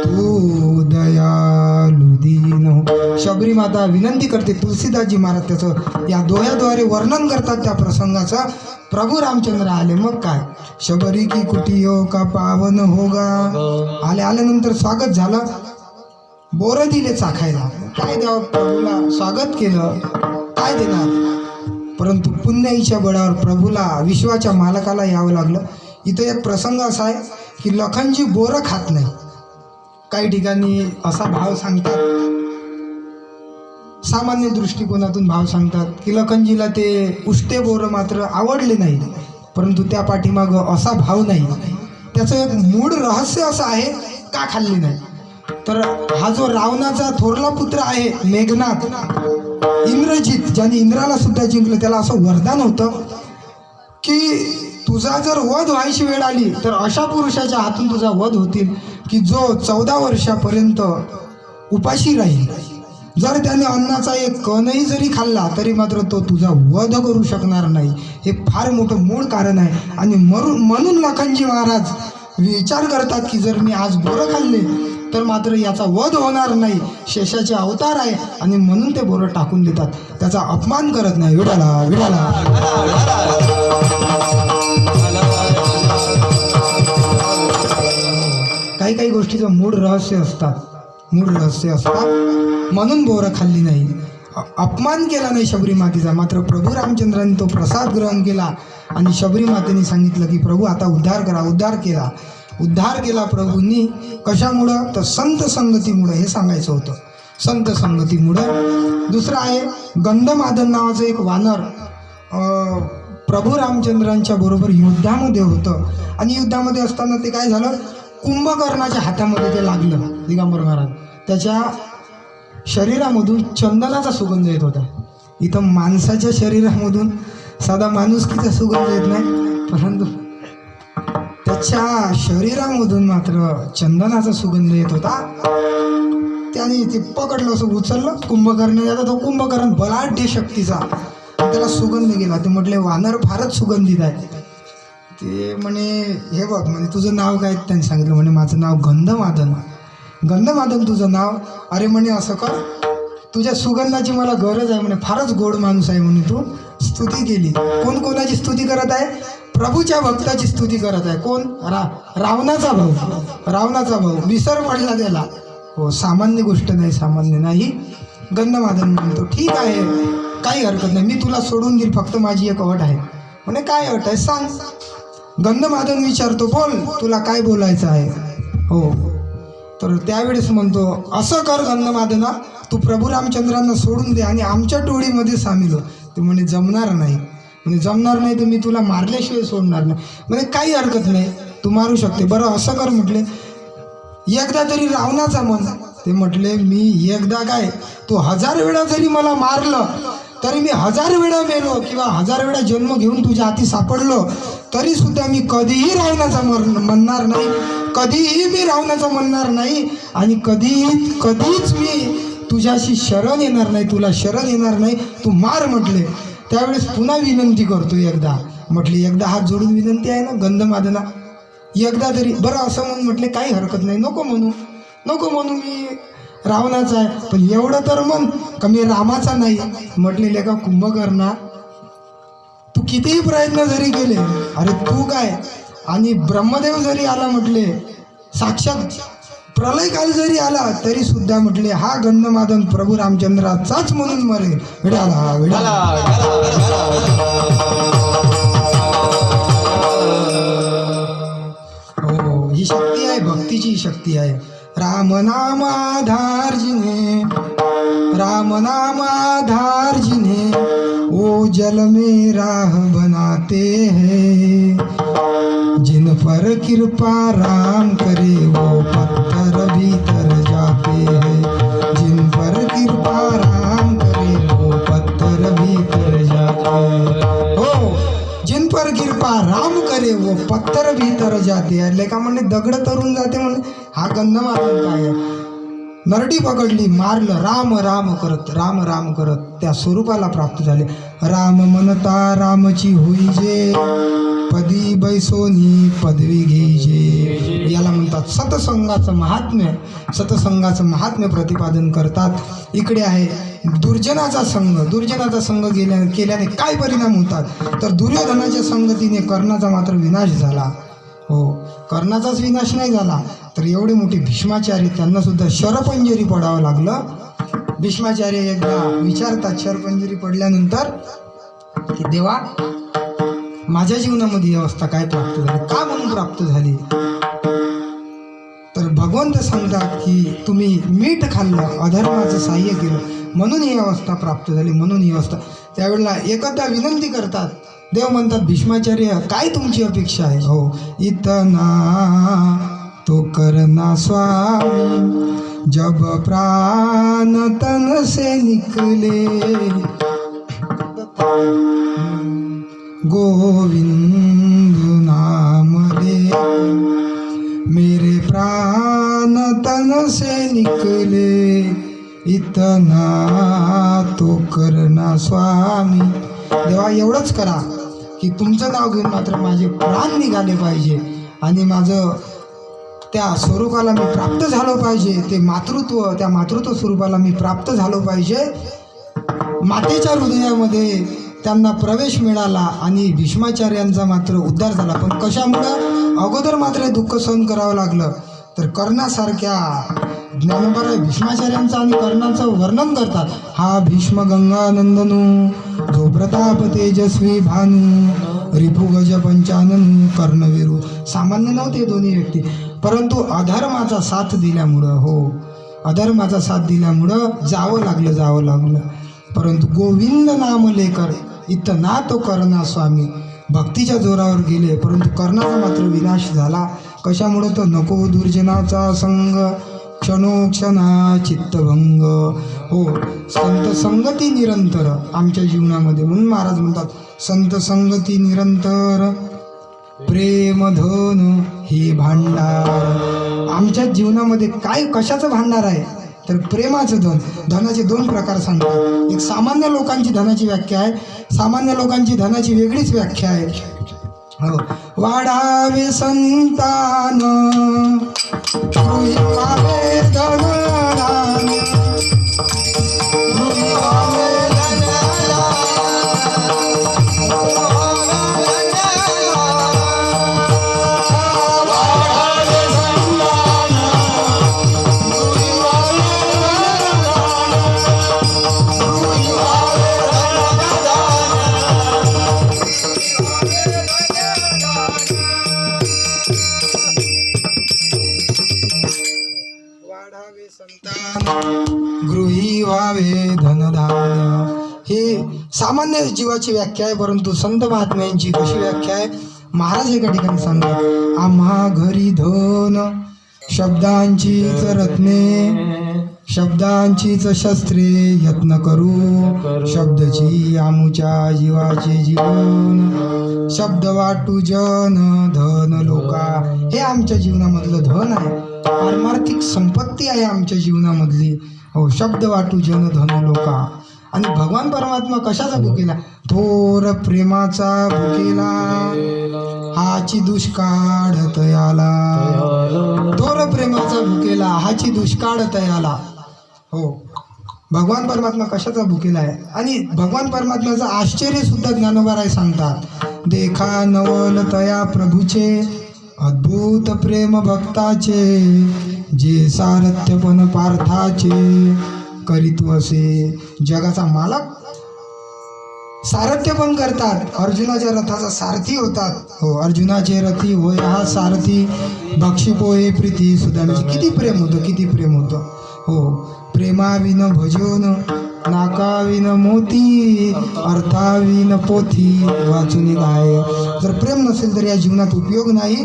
तू दयालु दीन हो. शबरी माता विनंती करते. तुलसीदासजी महाराज त्याचं या दोह्याद्वारे वर्णन करतात त्या प्रसंगाचं. प्रभू रामचंद्र आले, मग काय, शबरी की कुटियों का पावन होगा. आल्यानंतर स्वागत झालं, बोरं दिले चाखायला. काय द्यावं प्रभूला? स्वागत केलं, काय देणार? परंतु पुण्याईच्या बळावर प्रभूला, विश्वाच्या मालकाला यावं लागलं. इथं एक प्रसंग असा आहे की लखनजी बोरं खात नाही. काही ठिकाणी असा भाव सांगतात, सामान्य दृष्टिकोनातून भाव सांगतात की लखनजीला ते उष्टे बोरं मात्र आवडले नाही. परंतु त्या पाठीमागं असा भाव नाही. त्याचं एक मूळ रहस्य असं आहे का खाल्ली नाही. तर हा जो रावणाचा थोरला पुत्र आहे मेघनाथ, इंद्रजित, ज्याने इंद्राला सुद्धा जिंकलं, त्याला असं वरदान होतं की तुझा जर वध व्हायची वेळ आली तर अशा पुरुषाच्या हातून तुझा वध होतील की जो 14 वर्षापर्यंत उपाशी राहील. जर त्याने अन्नाचा एक कणही जरी खाल्ला तरी मात्र तो तुझा वध करू शकणार नाही. हे फार मोठं मूळ कारण आहे. आणि म्हणून लखनजी महाराज विचार करतात की जर मी आज बोरं खाल्ले तर मात्र याचा वध होणार नाही. शेषाचे अवतार आहे आणि म्हणून ते बोरं टाकून देतात. त्याचा अपमान करत नाही. विडाला विडाला काही गोष्टीचं मूळ रहस्य असतात, म्हणून बोरं खाल्ली नाही. अपमान केला नाही शबरी मातेचा. मात्र प्रभू रामचंद्रांनी तो प्रसाद ग्रहण केला आणि शबरी मातेने सांगितलं की प्रभू आता उद्धार करा. उद्धार केला प्रभूंनी. कशामुळं? तर संत संगतीमुळं. हे सांगायचं होतं, संत संगतीमुळं. दुसरं आहे गंधमादन नावाचं एक वानर प्रभू रामचंद्रांच्या बरोबर युद्धामध्ये होतं आणि युद्धामध्ये असताना ते काय झालं, कुंभकर्णाच्या हातामध्ये ते लागलं. दिगंबर महाराज त्याच्या शरीरामधून चंदनाचा सुगंध येत होता. इथं माणसाच्या शरीरामधून साधा माणुसकीचा सुगंध येत नाही, परंतु त्याच्या शरीरामधून मात्र चंदनाचा सुगंध येत होता. त्याने ते पकडलं, असं उचललं कुंभकर्ण. आता तो कुंभकर्ण बलाढ्य शक्तीचा, त्याला सुगंध गेला. ते म्हटले वानर फारच सुगंधित आहे. ते म्हणे हे बघ म्हणे तुझं नाव काय, त्यांनी सांगितलं. म्हणे माझं नाव गंधमादन. गंधमादन तुझं नाव. अरे म्हणे असं कर, तुझ्या सुगंधाची मला गरज आहे म्हणे, फारच गोड माणूस आहे म्हणे. तू स्तुती केली. कोण कोणाची स्तुती करत आहे? प्रभूच्या भक्ताची स्तुती करत आहे. कोण? रावणाचा भाऊ. रावणाचा भाऊ विसर पडला त्याला. हो, सामान्य गोष्ट नाही, सामान्य नाही. गंधमादन म्हणतो ठीक आहे, काही हरकत नाही, मी तुला सोडून देईल, फक्त माझी एक अट आहे. म्हणे काय अट आहे सांग. गंधमादन विचारतो बोल तुला काय बोलायचं आहे. हो, तर त्यावेळेस म्हणतो असं कर गंधमादना, तू प्रभू रामचंद्रांना सोडून दे आणि आमच्या टोळीमध्ये सामील हो. ते म्हणे जमणार नाही. म्हणजे जमणार नाही तर मी तुला मारल्याशिवाय सोडणार नाही. म्हणजे काही हरकत नाही, तू मारू शकते. बरं असं कर म्हटले, एकदा तरी रावणाचा म्हण. ते म्हटले मी एकदा काय, तू 1000 वेळा जरी मला मारलं तरी मी 1000 वेळा मेलो किंवा 1000 वेळा जन्म घेऊन तुझ्या हाती सापडलो तरी सुद्धा मी कधीही रावणाचा म्हणणार नाही, कधीही मी रावणाचा म्हणणार नाही आणि कधीच मी तुझ्याशी शरण येणार नाही, तुला शरण येणार नाही, तू मार म्हटले. त्यावेळेस पुन्हा विनंती करतो एकदा. म्हटले एकदा हात जोडून विनंती आहे ना गंधमादना, एकदा तरी. बरं असं म्हणून म्हटले काही हरकत नाही, नको म्हणू मी रावणाचा आहे, पण एवढं तर म्हण का मी रामाचा नाही. म्हटलेले का कुंभकर्णा, तू कितीही प्रयत्न जरी केले, अरे तू काय आणि ब्रह्मदेव जरी आला म्हटले, साक्षात प्रलयकाल जरी आला तरी सुद्धा म्हटले हा गंधमादन प्रभू रामचंद्राचाच म्हणून मरेल. विडाला हो, ही शक्ती आहे, भक्तीची शक्ती आहे. रामनामाधार जिन्हें ओ जल में राह बनाते हैं, जिन पर कृपा राम करे वो पत्थर भीतर जाते हैं, जिन पर कृपा राम करे वो पत्थर भीतर जाते हैं. हो, जिन पर कृपा राम करे वो पत्थर भीतर जाते हैं. लेखा म्हणे दगड तरून जाते म्हणे. हा गंधमादन काय आहे, नरडी पकडली, मारलं, राम राम करत त्या स्वरूपाला प्राप्त झाले. राम म्हणता रामची होईजे, पदी बैसोनी पदवी घेईजे. याला म्हणतात सतसंगाचं महात्म्य. सतसंगाचं महात्म्य प्रतिपादन करतात. इकडे आहे दुर्जनाचा संग केल्याने काय परिणाम होतात, तर दुर्योधनाच्या संगतीने कर्णाचा मात्र विनाश झाला. हो, कर्णाचाच विनाश नाही झाला तर एवढे मोठे भीष्माचार्य, त्यांना सुद्धा शरपंजरी पडावं लागलं. भीष्माचार्य एकदा विचारतात शरपंजरी पडल्यानंतर की देवा, माझ्या जीवनामध्ये ही अवस्था काय प्राप्त झाली, का म्हणून प्राप्त झाली. तर भगवंत सांगतात की तुम्ही मीठ खाल्लं, अधर्माचं सहाय्य केलं, म्हणून ही अवस्था प्राप्त झाली, म्हणून ही अवस्था. त्यावेळेला एकदा विनंती करतात. देव म्हणतात भीष्माचार्य काय तुमची अपेक्षा आहे. हो, इतना तो करना स्वामी, जब प्राण तन से निकले, गोविंद नाम ले, मेरे प्राण तन से निकले, इतना तो करना स्वामी. देवा एवढंच करा की तुमचं नाव घेऊन मात्र माझे प्राण निघाले पाहिजे आणि माझं त्या स्वरूपाला मी प्राप्त झालो पाहिजे. ते त्या मातृत्व स्वरूपाला मी प्राप्त झालो पाहिजे. मातेच्या हृदयामध्ये त्यांना प्रवेश मिळाला आणि भीष्माचार्यांचा मात्र उद्धार झाला. पण कशामुळं? अगोदर मात्र दुःख सहन करावं लागलं. तर कर्णासारख्या ज्ञानोबा भीष्माचार्यांचं आणि कर्णाचं वर्णन करतात. हा भीष्म गंगानंदनू, जो प्रताप तेजस्वी भानू, रिपुगज पंचाननू, कर्णवीरू. सामान्य नव्हते दोन्ही व्यक्ती, परंतु अधर्माचा साथ दिल्यामुळं, हो अधर्माचा साथ दिल्यामुळं जावं लागलं. परंतु गोविंद नाम लेकर इतना तो करना स्वामी. भक्तीच्या जोरावर गेले परंतु कर्णाचा मात्र विनाश झाला. कशामुळे तर नको दुर्जनाचा संग क्षणोक्षणा चित्तभंग. हो, संत संगती निरंतर आमच्या जीवनामध्ये. म्हणून महाराज म्हणतात संत संगती निरंतर प्रेम धन हे भांडार. आमच्या जीवनामध्ये काय कशाचं भांडार आहे तर प्रेमाचं धन. धनाचे दोन प्रकार सांगतात. एक सामान्य लोकांची धनाची व्याख्या आहे, सामान्य लोकांची धनाची वेगळीच व्याख्या आहे. हो, वाढावे संतान गृहीवावे धनदान, गृहीवावे गृही व्हावे धनधान्य. हे सामान्य जीवाची व्याख्या आहे. परंतु संत महात्म्यांची कशी व्याख्या आहे महाराज एका ठिकाणी सांगतात. आम्हा घरी धन शब्दांचीच रत्ने, शब्दांचीच शस्त्रे यत्न करू, शब्दची आमुच्या जीवाचे जीवन, शब्द वाटू जन धन लोका. हे आमच्या जीवनामधलं धन आहे, पारमार्थिक संपत्ती आहे आमच्या जीवनामधली. हो, शब्द वाटू जन धन लोका. आणि भगवान परमात्मा कशाचा भुकेला? थोर प्रेमाचा भुकेला, हाची दुष्काळ तयाला. थोर प्रेमाचा भुकेला, हाची दुष्काळ तयाला. हो, भगवान परमात्मा कशाचा भुकेला आहे? आणि भगवान परमात्म्याचं आश्चर्य सुद्धा ज्ञानोबाराय सांगतात. देखा नवल तया प्रभूचे, अद्भुत प्रेम भक्ताचे, जे सारथ्यपण पार्थाचे करीत असे. जगाचा मालक सारथ्य पण करतात, अर्जुनाच्या रथाचा सारथी होतात. हो, अर्जुनाचे रथी होय हा सारथी, बक्षिपोहे प्रीती सुदामाचे. किती प्रेम होतं, किती प्रेम होतं. हो, प्रेमाविन भजोन नाकाविन मोती, अर्थाविन पोथी वाचून काय. जर प्रेम नसेल तर या जीवनात उपयोग नाही.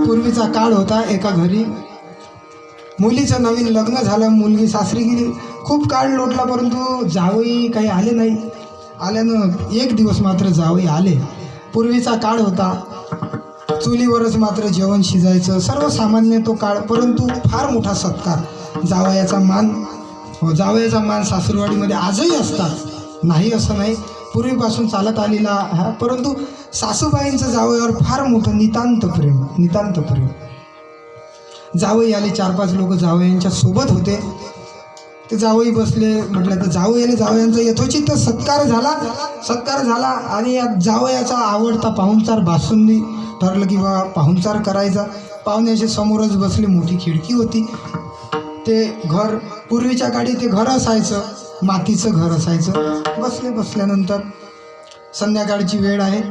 पूर्वीचा काळ होता. एका घरी मुलीचं नवीन लग्न झालं, मुलगी सासरी गेली. खूप काळ लोटला परंतु जावई काही आले नाही. आल्यानं एक दिवस मात्र जावई आले. पूर्वीचा काळ होता, चुलीवरच मात्र जेवण शिजायचं, सर्वसामान्य तो काळ. परंतु फार मोठा सत्कार, जावयाचा मान. हो, जावयाचा मान सासरवाडीमध्ये आजही असतात, नाही असं नाही, पूर्वीपासून चालत आलेला हा. परंतु सासूबाईंचं जावयावर फार मोठं नितांत प्रेम, नितांत प्रेम. जावई आले, 4-5 लोक जावयांच्या सोबत होते. ते जावई बसले. म्हटलं तर जावयाला जावयांचा यथोचित सत्कार झाला, सत्कार झाला. आणि या जावयाचा आवडता पाहुणचार बासुंदी. ठरलं की बा पाहुणचार करायचा. पाहुण्याच्या समोरच बसले, मोठी खिडकी होती. ते घर, पूर्वीच्या काळी ते घर असायचं, मातीचं घर असायचं. बसल्यानंतर संध्याकाळची वेळ आहे,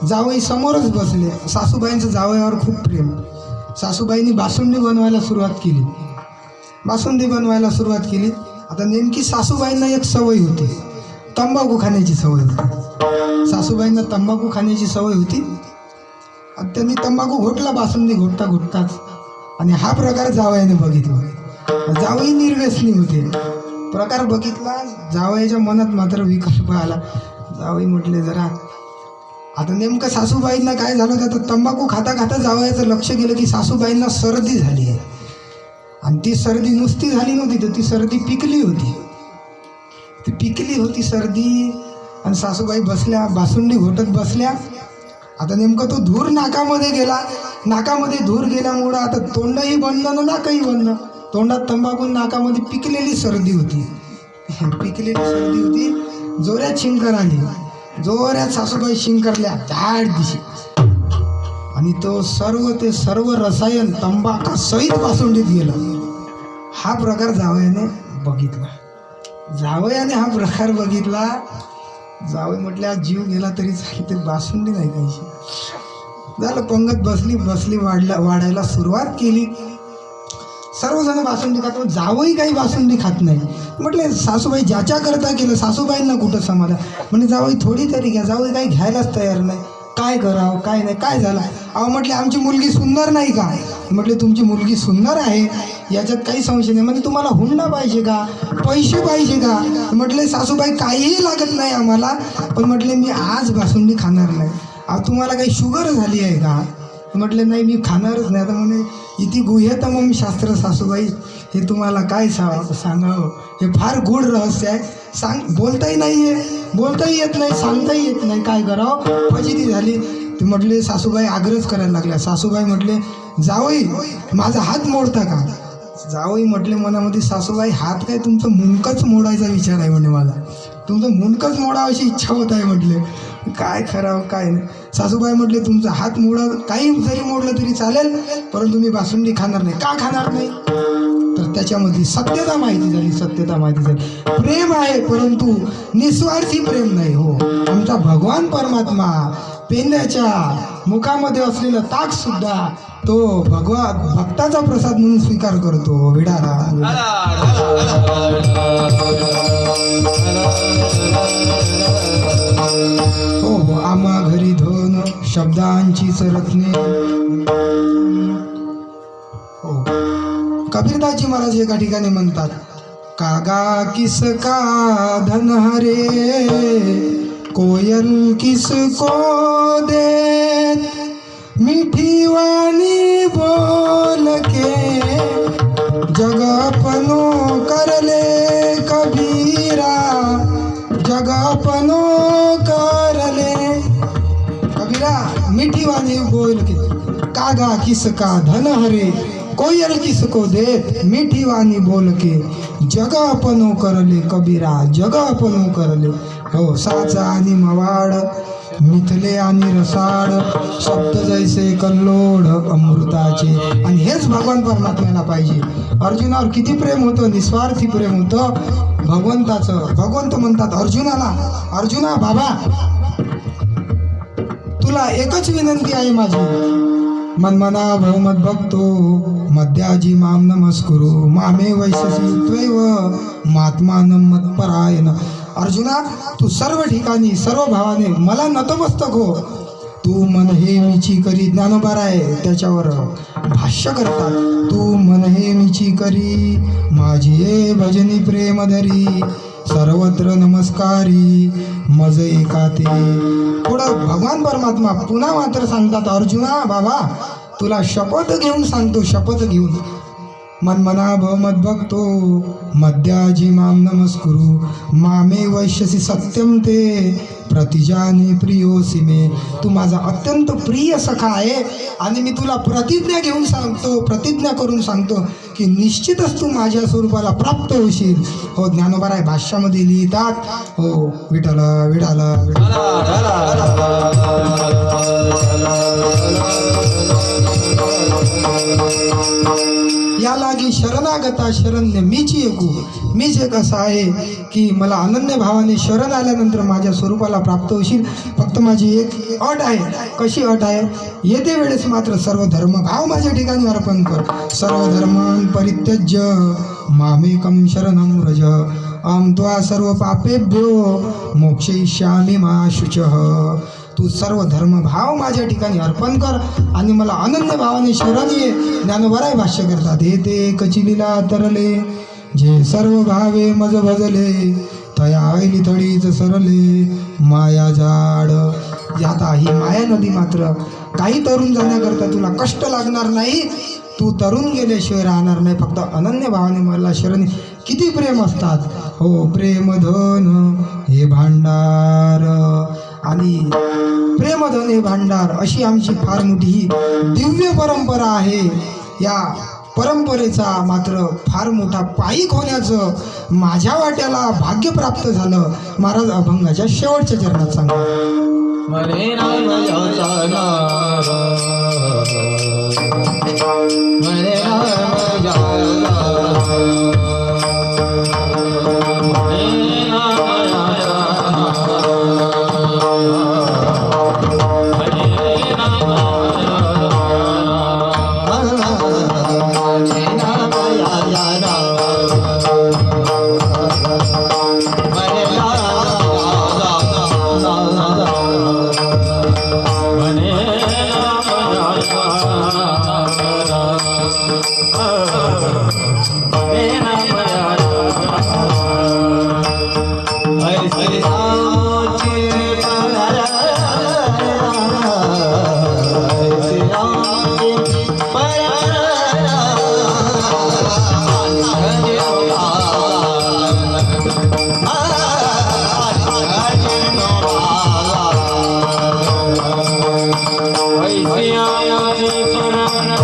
जावई समोरच बसले. सासूबाईंचं जावयावर खूप प्रेम. सासूबाईंनी बासुंदी बनवायला सुरुवात केली, बासुंदी बनवायला सुरुवात केली. आता नेमकी सासूबाईंना एक सवय होती, तंबाखू खाण्याची सवय होती. सासूबाईंना तंबाखू खाण्याची सवय होती. आणि त्यांनी तंबाखू घोटला बासुंदी घोटता घोटताच. आणि हा प्रकार जावयाने बघितला. जावई निर्व्यसनी होते. प्रकार बघितला, जावयाच्या मनात मात्र विकल्प आला. जावई म्हटले जरा. आता नेमकं सासूबाईंना काय झालं होतं, तर तंबाखू खाता खाता जावयाचं लक्ष गेलं की सासूबाईंना सर्दी झाली आहे. आणि ती सर्दी नुसती झाली नव्हती, तर ती सर्दी पिकली होती. ती पिकली होती सर्दी. आणि सासूबाई बसल्या, बासुंदी घोटत बसल्या. आता नेमकं तो धूर नाकामध्ये गेला. नाकामध्ये धूर गेल्यामुळं आता तोंडही बंद ना नाकही बंद. तोंडात तंबाखू, नाकामध्ये पिकलेली सर्दी होती. पिकलेली सर्दी होती. जोऱ्यात शिंकर आली, जोऱ्यात सासूबाई शिंकरल्या झाड दिशी. आणि तो सर्व रसायन तंबाखा सहित बासुंडीत गेलं. हा प्रकार जावयाने बघितला. जावयाने हा प्रकार बघितला. जावई म्हटल्या जीव गेला तरी चालते, बासुंडी नाही काहीशी. झालं, पंगत बसली वाढायला सुरुवात केली. सर्वजण बासुंदी खात. जावई काही बासुंदी खात नाही. म्हटले सासूबाई ज्याच्या करता केलं, सासूबाईंना कुठं समाधान. म्हणजे जावई थोडी तरी घ्या, जावई काही घ्यायलाच तयार नाही. काय करावं काय नाही, काय झालं. अहो म्हटले आमची मुलगी सुंदर नाही का. म्हटले तुमची मुलगी सुंदर आहे याच्यात काही संशय नाही. म्हणजे तुम्हाला हुंडा पाहिजे का, पैसे पाहिजे का. म्हटले सासूबाई काहीही लागत नाही आम्हाला, पण म्हटले मी आज बासुंदी खाणार नाही. अहो तुम्हाला काही शुगर झाली आहे का. म्हटले नाही मी खाणारच नाही. आता म्हणे इथे गुह्यतमम शास्त्र सासूबाई, हे तुम्हाला काय सांगावं, हे फार गूढ रहस्य आहे. बोलताही नाही आहे, बोलताही येत नाही, सांगताही येत नाही, काय करावं. फजिती झाली. ते म्हटले सासूबाई आग्रह करायला लागल्या. सासूबाई म्हटले जावई माझा हात मोडता का. जावई म्हटले मनामध्ये सासूबाई हात काय तुमचं मुंडकच मोडायचा विचार आहे म्हणे, मला तुमचं मुंडकच मोडावं अशी इच्छा होत आहे. म्हटले काय करावं काय नाही. सासूबाई म्हटले तुमचा हात काही जरी मोडलं तरी चालेल, परंतु मी बासुंदी खाणार नाही. का खाणार नाही. तर त्याच्यामध्ये सत्यता माहिती झाली, सत्यता माहिती झाली. प्रेम आहे परंतु निस्वार्थी प्रेम नाही. हो आमचा भगवान परमात्मा पेंद्याच्या मुखामध्ये असलेलं ताक सुद्धा तो भक्ताचा प्रसाद म्हणून स्वीकार करतो. विडारा हो हो आम्हा घरी धन शब्दांची रत्ने. हो कबीरदासजी महाराज एका ठिकाणी म्हणतात, कागा किसका धन हरे कोयल किसको देत, मीठी वाणी बोल के जगपनो करले कबीरा, जगपनो करले कबीरा. मीठी वाणी बोल के कागा किसका धन हरे कोयल किसको देत, मीठी वाणी बोल के जग अपनो करले कबीरा, जग अपनो करले. हो साचा आणि मवाड मिथले आणि रसाळ शब्द जैसे कल्लोळ अमृताचे. आणि हेच भगवान परमात्म्याला पाहिजे. अर्जुनावर किती प्रेम होतं, निस्वार्थी प्रेम होतं भगवंताचं. भगवंत म्हणतात अर्जुनाला, अर्जुना बाबा तुला एकच विनंती आहे माझी, मन्मना भवमत भक्तो मध्याजी माम नमस्कुरु मामे वैशसी त्वैव महात्मानं मत्परायण. अर्जुना तू सर्व ठिकाणी सर्व भावाने मला नतमस्तक हो. तू मन हे मीची करी, ज्ञानोबा आहे त्याच्यावर भाष्य करतात. तू मन हे मीची करी माझी ये भजनी प्रेम धरी, सर्वत्र नमस्कारी मज एकाते. पुढं भगवान परमात्मा पुन्हा मात्र सांगतात, अर्जुना बाबा तुला शपथ घेऊन सांगतो, शपथ घेऊन. मन्मना भवमत भक्तो मध्याजी माम नमस्कुरु मामे वैश्यसी सत्यम ते प्रतिजानी प्रियोसी मे. तू माझा अत्यंत प्रिय सखा आहे आणि मी तुला प्रतिज्ञा घेऊन सांगतो, प्रतिज्ञा करून सांगतो की निश्चितच तू माझ्या स्वरूपाला प्राप्त होशील. हो ज्ञानोबा भाष्यामध्ये लिहितात. हो विठ्ठल विठ्ठल या लागी शरणागता शरण्य मीची एकू. मीच एक असं आहे की मला अनन्य भावाने शरण आल्यानंतर माझ्या स्वरूपाला प्राप्त होशील. फक्त माझी एक अट आहे. कशी अट आहे. येते वेळेस मात्र सर्व धर्मभाव माझ्या ठिकाणी अर्पण कर. सर्व धर्मान् परित्यज्य मामेकं शरणं व्रज, अहं त्वा सर्व पापेभ्यो मोक्षयिष्यामि मा शुचः. तू सर्व धर्मभाव माझ्या ठिकाणी अर्पण कर आणि मला अनन्य भावाने शरण ये. ज्ञानोबा भाष्य करतात, हे ते कचिलीला तरले जे सर्व भावे मज भजले, तया ऐली थडीच सरले माया जाड. आता ही माया नदी मात्र काही तरुण जाण्याकरता तुला कष्ट लागणार नाही. तू तरुण गेल्याशिवाय राहणार नाही. फक्त अनन्य भावाने मला शरण. किती प्रेम असतात. हो प्रेमधन हे भांडार आणि प्रेमधन हे भांडार अशी आमची फार मोठी ही दिव्य परंपरा आहे. या परंपरेचा मात्र फार मोठा पायीक होण्याचं माझ्या वाट्याला भाग्य प्राप्त झालं. महाराज अभंगाच्या शेवटच्या चरणात सांगा. मने नाम मने ऐसे आचे परारा ऐसे आचे परारा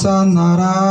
नामाचा नारा